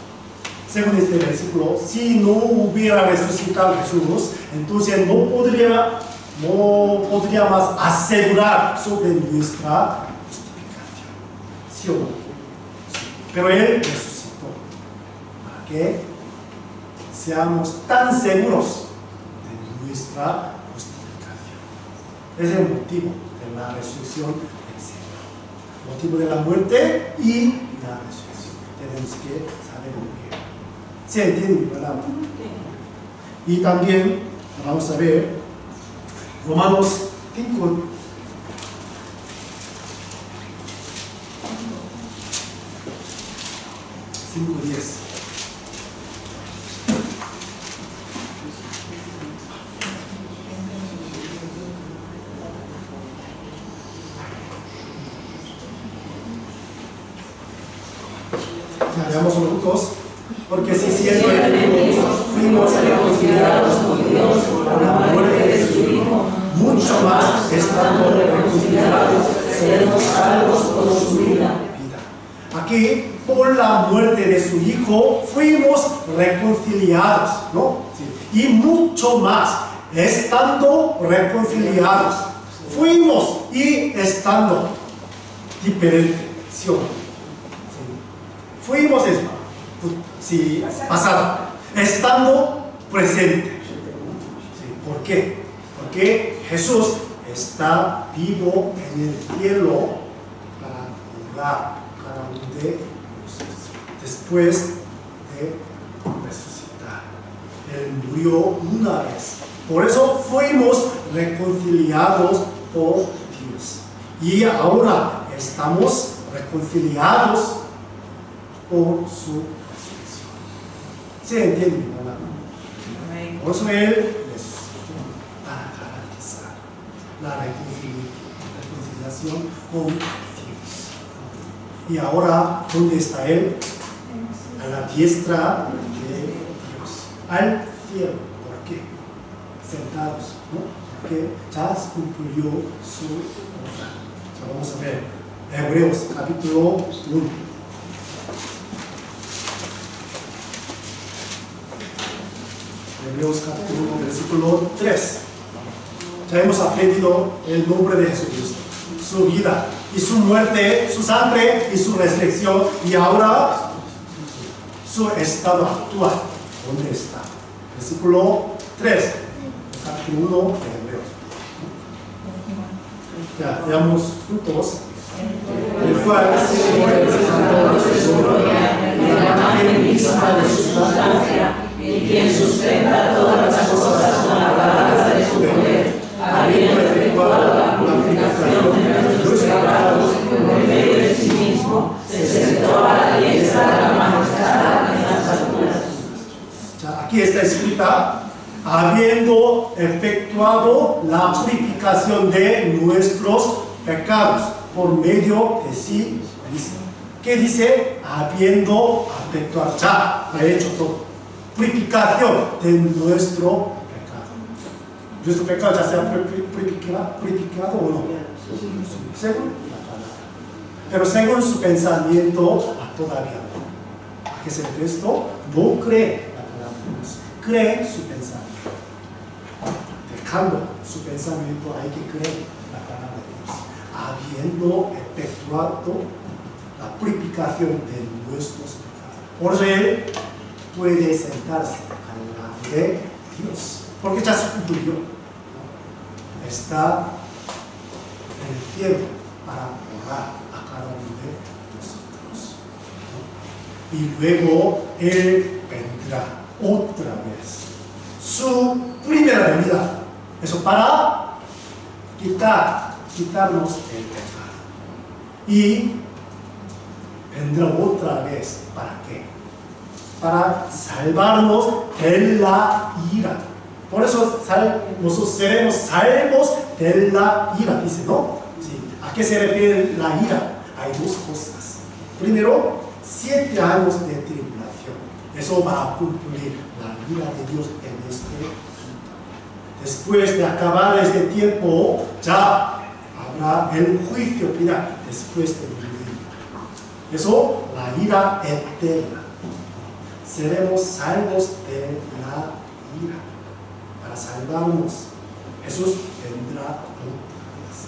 Según este versículo, si no hubiera resucitado Jesús, entonces no podría más asegurar sobre nuestra justificación. ¿Sí o no? Pero Él resucitó para que seamos tan seguros de nuestra justificación. Es el motivo de la resurrección del Señor. El motivo de la muerte y la resurrección. Tenemos que saber muy bien. ¿Se entiende, verdad? Y también vamos a ver Romanos 5. Veamos juntos. Porque si siendo enemigos fuimos reconciliados con Dios por la muerte de su Hijo, mucho más, estando reconciliados, seremos salvos por su vida. Aquí, por la muerte de su Hijo, fuimos reconciliados, ¿no? Sí. Y mucho más, estando reconciliados. Fuimos y estando diferente. ¿Sí? Fuimos sí, pasado, estando presente. ¿Sí? ¿Por qué? Porque Jesús está vivo en el cielo para juzgar cada uno de nosotros después de resucitar. Él murió una vez. Por eso fuimos reconciliados por Dios. Y ahora estamos reconciliados por su resurrección. ¿Se entiende, verdad? Por eso Él resucitó para garantizar la reconciliación con Dios. Y ahora, ¿dónde está Él? A la diestra de Dios, al cielo. ¿Por qué? Sentados, ¿no? Porque ya cumplió su obra. Ya vamos a ver Hebreos capítulo 1. Hebreos capítulo 1, versículo 3. Ya hemos aprendido el nombre de Jesucristo, su vida y su muerte, su sangre y su resurrección, y ahora su estado actual. ¿Dónde está? Versículo 3, capítulo 1 de Hebreos. Ya, veamos juntos. El cual se representó de su gloria y la imagen misma de su sustancia, y quien sustenta está escrita, habiendo efectuado la purificación de nuestros pecados por medio de sí mismo. ¿Qué dice? Habiendo efectuado, ya ha hecho todo. Purificación de nuestro pecado. Nuestro pecado ya sea purificado o no. Según la palabra. Pero según su pensamiento, todavía no. ¿A qué se refiere esto? No cree la palabra de Dios. Cree su pensamiento. Dejando su pensamiento, hay que creer la palabra de Dios. Habiendo efectuado la purificación de nuestros pecados. Por eso él puede sentarse al lado de Dios. Porque ya se cumplió. Está en el cielo para orar a cada uno de nosotros. Y luego él vendrá otra vez. Su primera venida. Eso para quitarnos el pecado. Y vendrá otra vez. ¿Para qué? Para salvarnos de la ira. Por eso nosotros seremos salvos de la ira, dice, ¿no? Sí. ¿A qué se refiere la ira? Hay dos cosas. Primero, 7 años de tribulación. Eso va a cumplir la ira de Dios en este mundo. Después de acabar este tiempo, ya habrá el juicio final, después del milenio. Eso, la ira eterna. Seremos salvos de la ira. Para salvarnos, Jesús vendrá otra vez.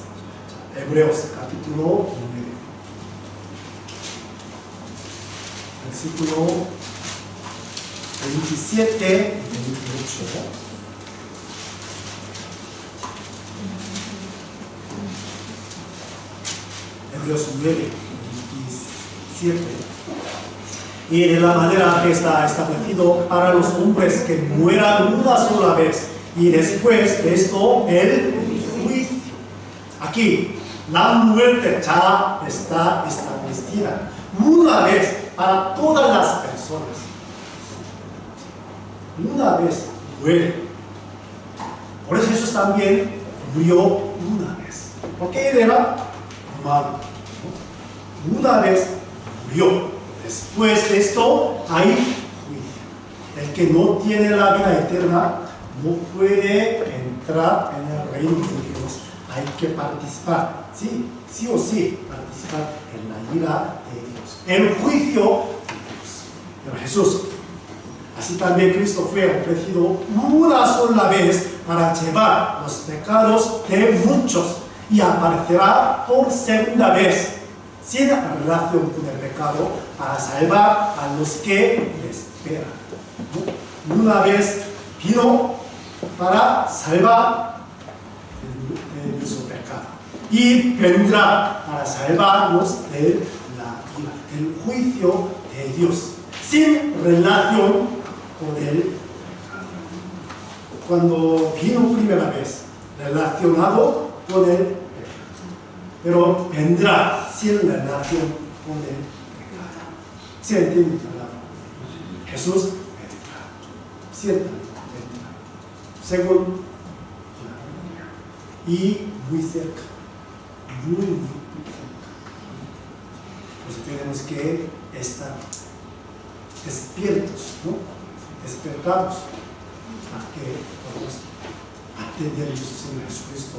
Hebreos capítulo 9, versículo 27 y 28. Hebreos 9, 27. Y de la manera que está establecido para los hombres que mueran una sola vez y después de esto el juicio. Aquí la muerte ya está establecida una vez para todas las personas. Una vez muere. Por eso Jesús también murió una vez. Porque él era humano. Una vez murió. Después de esto hay juicio. El que no tiene la vida eterna no puede entrar en el reino de Dios. Hay que participar, sí o sí, participar en la ira de Dios. El juicio de Dios. Pero Jesús, así también Cristo fue ofrecido una sola vez para llevar los pecados de muchos y aparecerá por segunda vez sin relación con el pecado para salvar a los que le esperan. Una vez vino para salvar de nuestro pecado y vendrá para salvarnos de la ira, el juicio de Dios, sin relación con el pecado. Cuando vino primera vez, relacionado con el pecado, pero vendrá sin relación con el pecado. ¿Se entiende la palabra? Jesús vendrá, ciertamente vendrá, según y muy cerca, muy cerca. Pues tenemos que estar despiertos, ¿no? Despertados para que podamos atender a nuestro Señor Jesucristo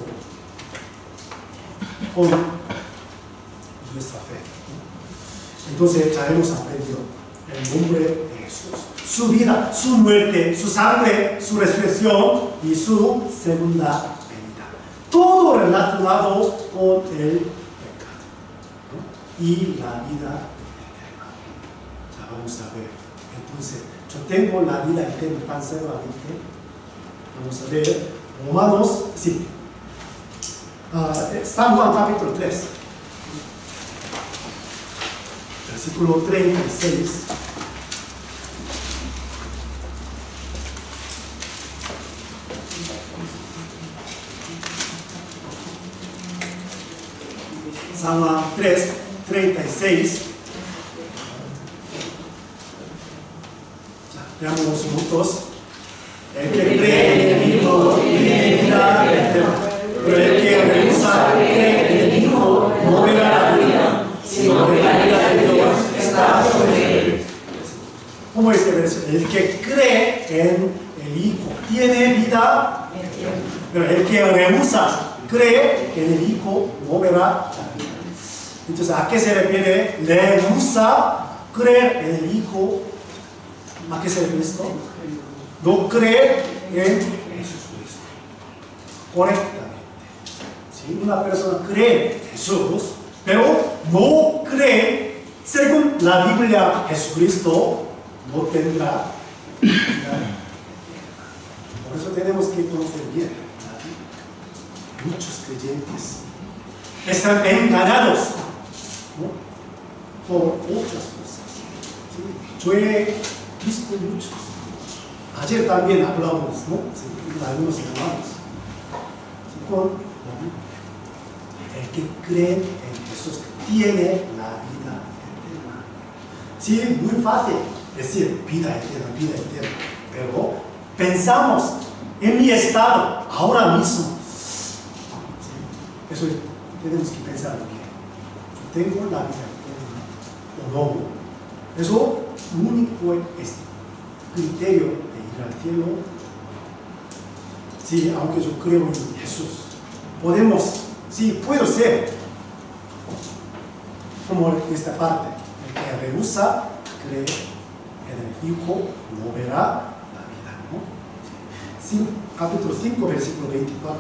con nuestra fe. Entonces ya hemos aprendido el nombre de Jesús, su vida, su muerte, su sangre, su resurrección y su segunda venida. Todo relacionado con el pecado, ¿no? Y la vida eterna. Ya vamos a ver. Entonces, yo tengo la vida eterna tan seguramente. Vamos a ver Romanos 5. San Juan capítulo 3, versículo 36. San Juan 3, 36. Veamos juntos. El que cree en el Hijo tiene vida eterna, pero el que rehúsa cree en el Hijo no verá la vida, sino que la vida de Dios está sobre él. ¿Cómo es este versículo? El que cree en el Hijo tiene vida eterna, pero el que rehúsa cree en el Hijo no verá la vida. Entonces, ¿a qué se refiere? Rehúsa creer en el Hijo. ¿A qué se refiere esto? No creer en Jesucristo correctamente. ¿Sí? Una persona cree en Jesús, pero no cree según la Biblia Jesucristo, no tendrá vida. Por eso tenemos que conocer bien la Biblia. Muchos creyentes están engañados, ¿no?, por otras cosas. ¿Sí? Yo he visto muchos. Ayer también hablamos, ¿no?, con algunos hermanos, ¿sí?, con la Biblia. El que cree en Jesús tiene la vida eterna. Sí, muy fácil decir vida eterna, pero pensamos en mi estado ahora mismo. ¿Sí? Eso tenemos que pensar bien. ¿Tengo la vida eterna o no? Eso único es criterio de ir al cielo. Sí, aunque yo creo en Jesús, podemos, sí, puedo ser como esta parte. El que rehúsa cree en el Hijo no verá la vida, ¿no? Sí, capítulo 5, versículo 24.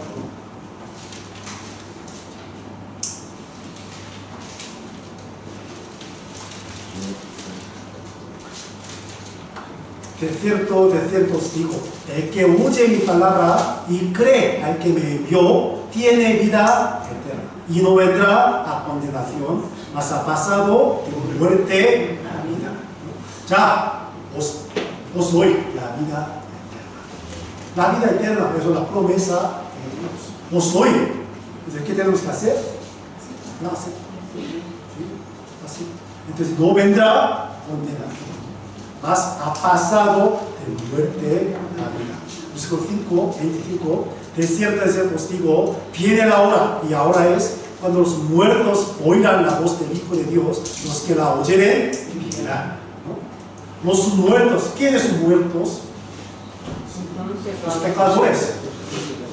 De cierto os digo, el que oye mi palabra y cree al que me envió, tiene vida eterna, y no vendrá a condenación, mas ha pasado de muerte a vida. Ya, os doy la vida eterna. La vida eterna, por eso la promesa de Dios. Os doy. Entonces, ¿qué tenemos que hacer? Hacer. ¿Sí? Así. Entonces, no vendrá condenación, mas ha pasado de muerte a vida. Versículo 25, de cierto os digo, viene la hora, y ahora es cuando los muertos oirán la voz del Hijo de Dios, los que la oyeren vivirán, ¿no? Los muertos, ¿quiénes son muertos? Los pecadores,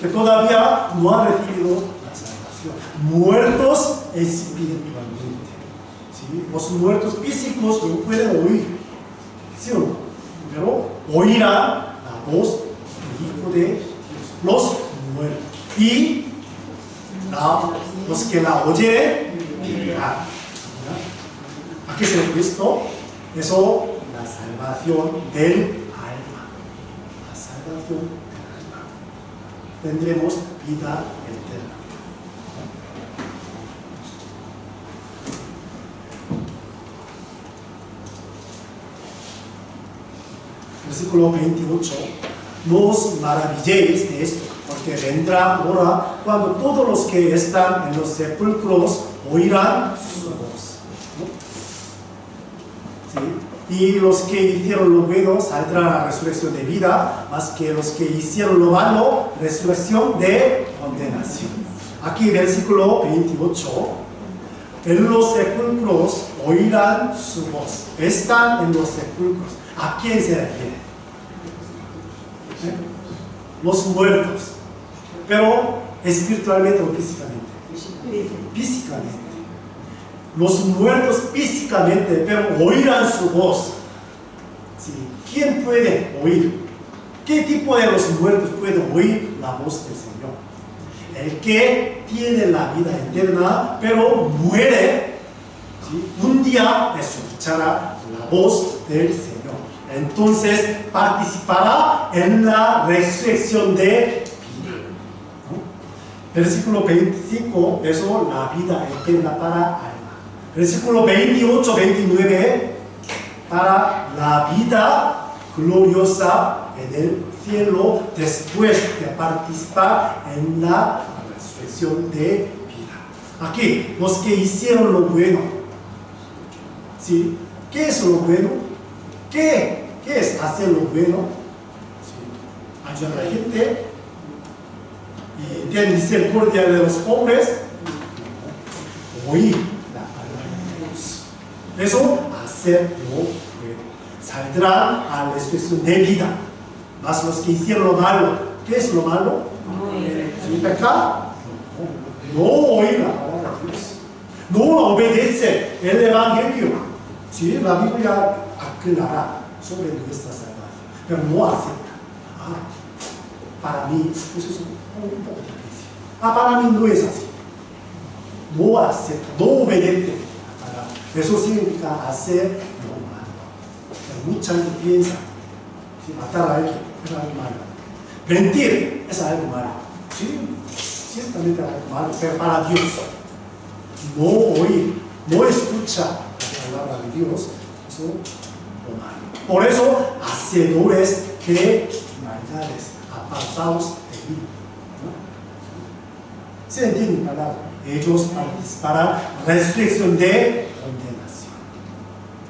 que todavía no han recibido la salvación. Muertos espiritualmente, ¿sí? Los muertos físicos no pueden oír, ¿sí o no? Pero oirán la voz del Hijo de Dios, los muertos. Y los que la oyen vivirán. ¿A qué se refiere esto? Eso, la salvación del alma. La salvación del alma. Tendremos vida eterna. Versículo 28. No os maravilléis de esto, porque vendrá hora cuando todos los que están en los sepulcros oirán su voz, ¿no? ¿Sí? Y los que hicieron lo bueno saldrán a la resurrección de vida, más que los que hicieron lo malo, resurrección de condenación. Aquí versículo 28. En los sepulcros oirán su voz. Están en los sepulcros. ¿A quién se refiere? Los muertos, pero espiritualmente o físicamente. Físicamente. Los muertos físicamente, pero oirán su voz. ¿Sí? ¿Quién puede oír? ¿Qué tipo de los muertos puede oír la voz del Señor? El que tiene la vida eterna, pero muere, ¿sí?, un día escuchará la voz del Señor. Entonces participará en la resurrección de vida, ¿no? Versículo 25, eso, la vida eterna para alma. Versículo 28, 29, para la vida gloriosa en el cielo, después de participar en la resurrección de vida. Aquí, los que hicieron lo bueno, ¿sí? ¿Qué es lo bueno? ¿Qué es hacer lo bueno? ¿Sí? ayudar a la gente y tiene misericordia de los pobres. Oír la palabra de Dios. Eso hacer lo bueno. Saldrán a la resurrección de vida. Más los que hicieron lo malo. ¿Qué es lo malo? ¿Sí, pecar? No oír la palabra de Dios. No obedecer el evangelio. Sí, la Biblia aclara sobre nuestra salvación, pero no acepta. Para mí, eso es un poco difícil. Para mí no es así. No acepta, no obedece. Eso significa hacer lo malo. Pero mucha gente piensa, si matar a alguien es algo malo. Mentir es algo malo. Sí, ciertamente es algo malo, pero para Dios. No oír, no escuchar la palabra de Dios, eso es lo malo. Por eso, hacedores de maldades, apartados de mí. ¿No? ¿Se entiende mi palabra? Ellos participarán en la resurrección de condenación.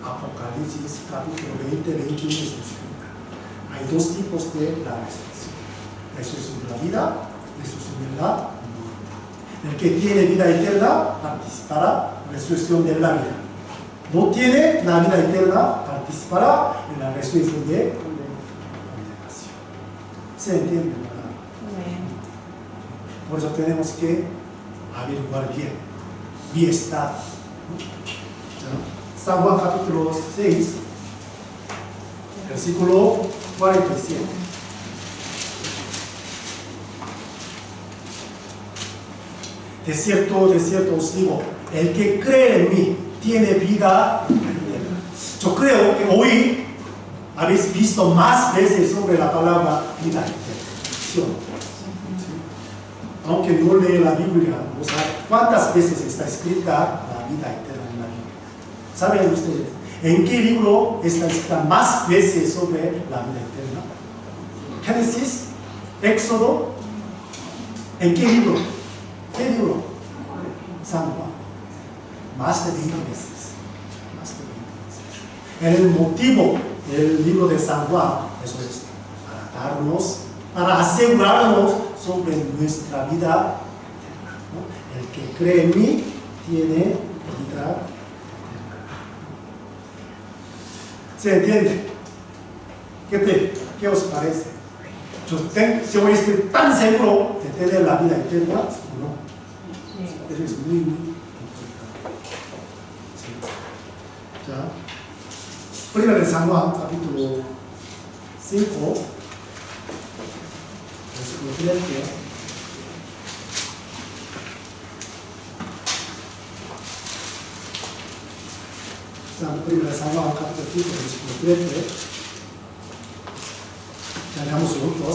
Apocalipsis capítulo 20, 21 es escrita. Hay dos tipos de la resurrección. Resurrección de la vida, resurrección de la muerte. El que tiene vida eterna participará en la resurrección de la vida. No tiene la vida eterna, participará en la resurrección de condenación. ¿Se entiende, verdad? Por eso tenemos que averiguar bien estado. San Juan capítulo 6, versículo 47. De cierto os digo, el que cree en mí tiene vida eterna. Yo creo que hoy habéis visto más veces sobre la palabra vida eterna. ¿Sí? Aunque no lee la Biblia, no sabe cuántas veces está escrita la vida eterna en la Biblia. ¿Saben ustedes en qué libro está escrita más veces sobre la vida eterna? Génesis, Éxodo. ¿En qué libro? ¿Qué libro? San Juan. Más de 20 veces. Más de 20 veces. El motivo del libro de San Juan, eso es para darnos, para asegurarnos sobre nuestra vida eterna, ¿no? El que cree en mí tiene vida eterna. ¿Se entiende? ¿Qué os parece? Yo estoy tan seguro de tener la vida eterna, ¿no? Eso es muy importante. Sí. Ya. Primera de San Juan, capítulo 5, versículo 13. Primera de San Juan, capítulo 5, versículo 13. Leamos juntos.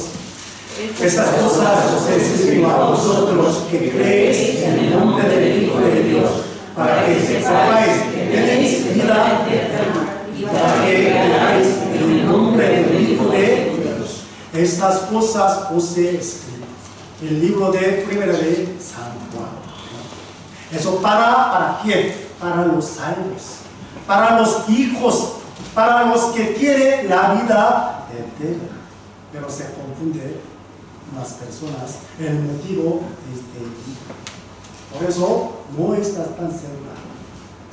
Estas cosas os escribo a vosotros que creéis en el nombre del Hijo de Dios, para que sepáis que tenéis vida eterna y para que creáis en el nombre del Hijo de Dios. Estas cosas os he escrito. El libro de Primera de San Juan. Eso para quién? Para los salvos, para los hijos, para los que tienen la vida eterna. Pero se confunde las personas el motivo de este libro. Por eso no estás tan segura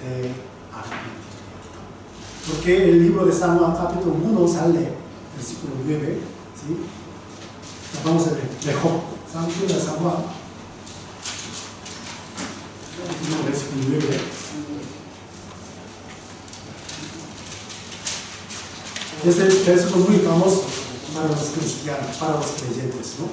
de arrepentimiento. Porque el libro de San Juan capítulo 1 sale, versículo 9, ¿sí? Vamos a ver, mejor. San Juan, versículo 9. Este es muy famoso para los cristianos, para los creyentes, ¿no?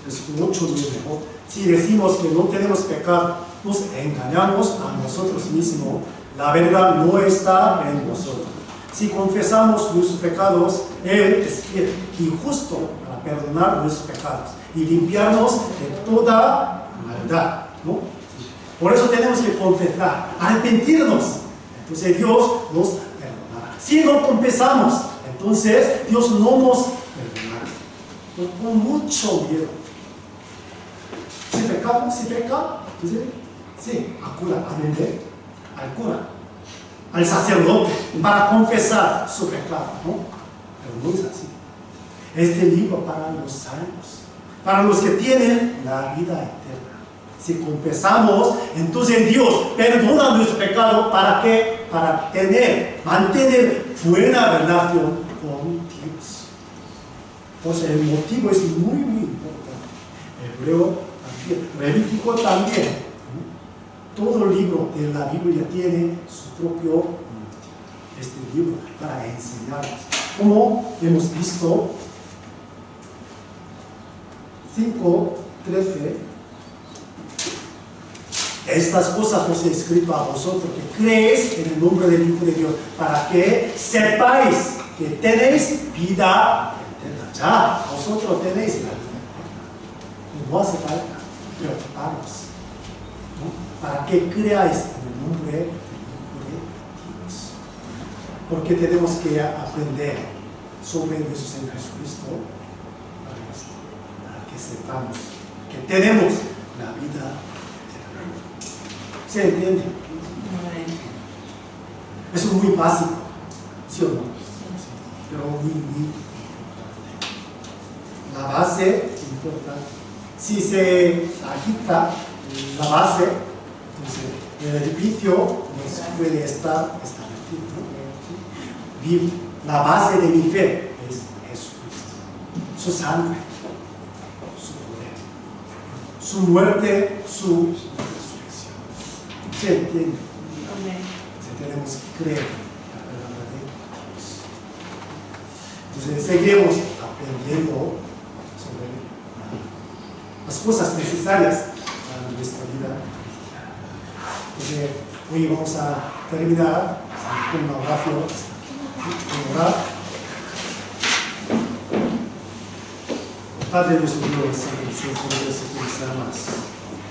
Versículo 8, 9. Si decimos que no tenemos pecado, nos engañamos a nosotros mismos. La verdad no está en nosotros. Si confesamos nuestros pecados, Él es fiel y justo para perdonar nuestros pecados y limpiarnos de toda maldad, ¿no? Por eso tenemos que confesar, arrepentirnos. Entonces Dios nos perdonará. Si no confesamos, entonces Dios no nos perdonará. Con mucho miedo. Si peca, entonces sí, acuda, al cura. al sacerdote para confesar su pecado, ¿no? Pero no es así. Este libro para los salvos, para los que tienen la vida eterna. Si confesamos, entonces Dios perdona nuestro pecado. ¿Para qué? Para mantener buena relación con Dios. Entonces el motivo es muy, muy importante. Hebreo también, Levítico también. Todo el libro de la Biblia tiene su propio motivo. Este libro para enseñarnos. Como hemos visto, 5:13, estas cosas os he escrito a vosotros que creéis en el nombre del Hijo de Dios, para que sepáis que tenéis vida eterna. Ya, vosotros tenéis la vida eterna. Y no hace falta preocuparos, ¿no? Para que creáis en el nombre del Hijo de Dios. Porque tenemos que aprender sobre nuestro Señor Jesucristo para que sepamos que tenemos la vida eterna. ¿Se entiende? Eso es muy básico, ¿sí o no? Pero muy, muy importante. La base es importante. Si se agita la base, entonces el edificio no puede estar establecido, ¿no? La base de mi fe es Jesucristo, su sangre, su poder, su muerte, su resurrección. ¿Se entiende? Entonces tenemos que creer en la palabra de Dios. Entonces seguimos aprendiendo sobre las cosas necesarias para nuestra vida cristiana. Entonces hoy vamos a terminar con una oración. Padre nuestro Dios,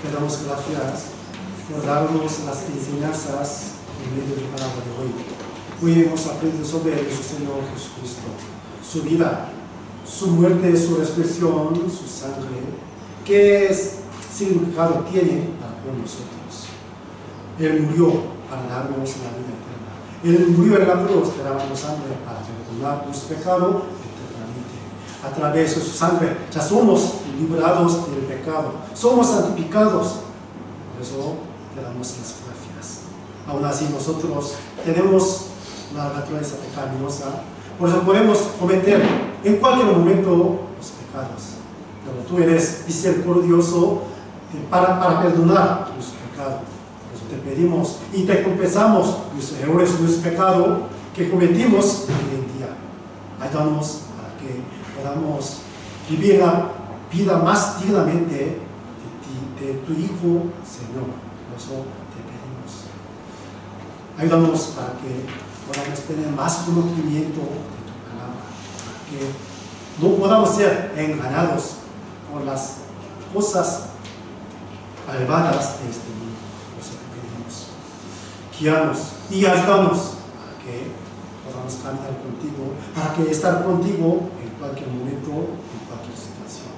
te damos gracias por darnos las enseñanzas en medio de la palabra de hoy. Hoy hemos aprendido sobre nuestro Señor Jesucristo, su vida, su muerte, su resurrección, su sangre, qué significado tiene para nosotros. Él murió para darnos la vida eterna. Él murió en la cruz, derramando sangre para perdonar nuestro pecado eternamente. A través de su sangre ya somos liberados del pecado, somos santificados. Por eso te damos las gracias. Aún así nosotros tenemos la naturaleza pecaminosa, por eso podemos cometer en cualquier momento los pecados. Pero tú eres misericordioso para perdonar nuestro pecado. Te pedimos y te confesamos nuestros errores, nuestro pecado que cometimos hoy en día. Ayúdanos para que podamos vivir la vida más dignamente de ti, de tu Hijo, Señor. Por eso te pedimos. Ayúdanos para que podamos tener más conocimiento de tu palabra, para que no podamos ser engañados por las cosas malvadas de este mundo. Guíanos y ayúdanos para que podamos caminar contigo, para que estar contigo en cualquier momento, en cualquier situación.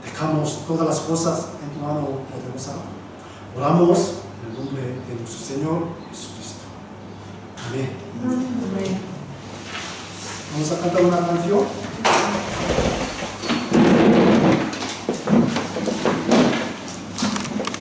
Dejamos todas las cosas en tu mano poderosa. Oramos en el nombre de nuestro Señor Jesucristo. Amén. Amén. Vamos a cantar una canción.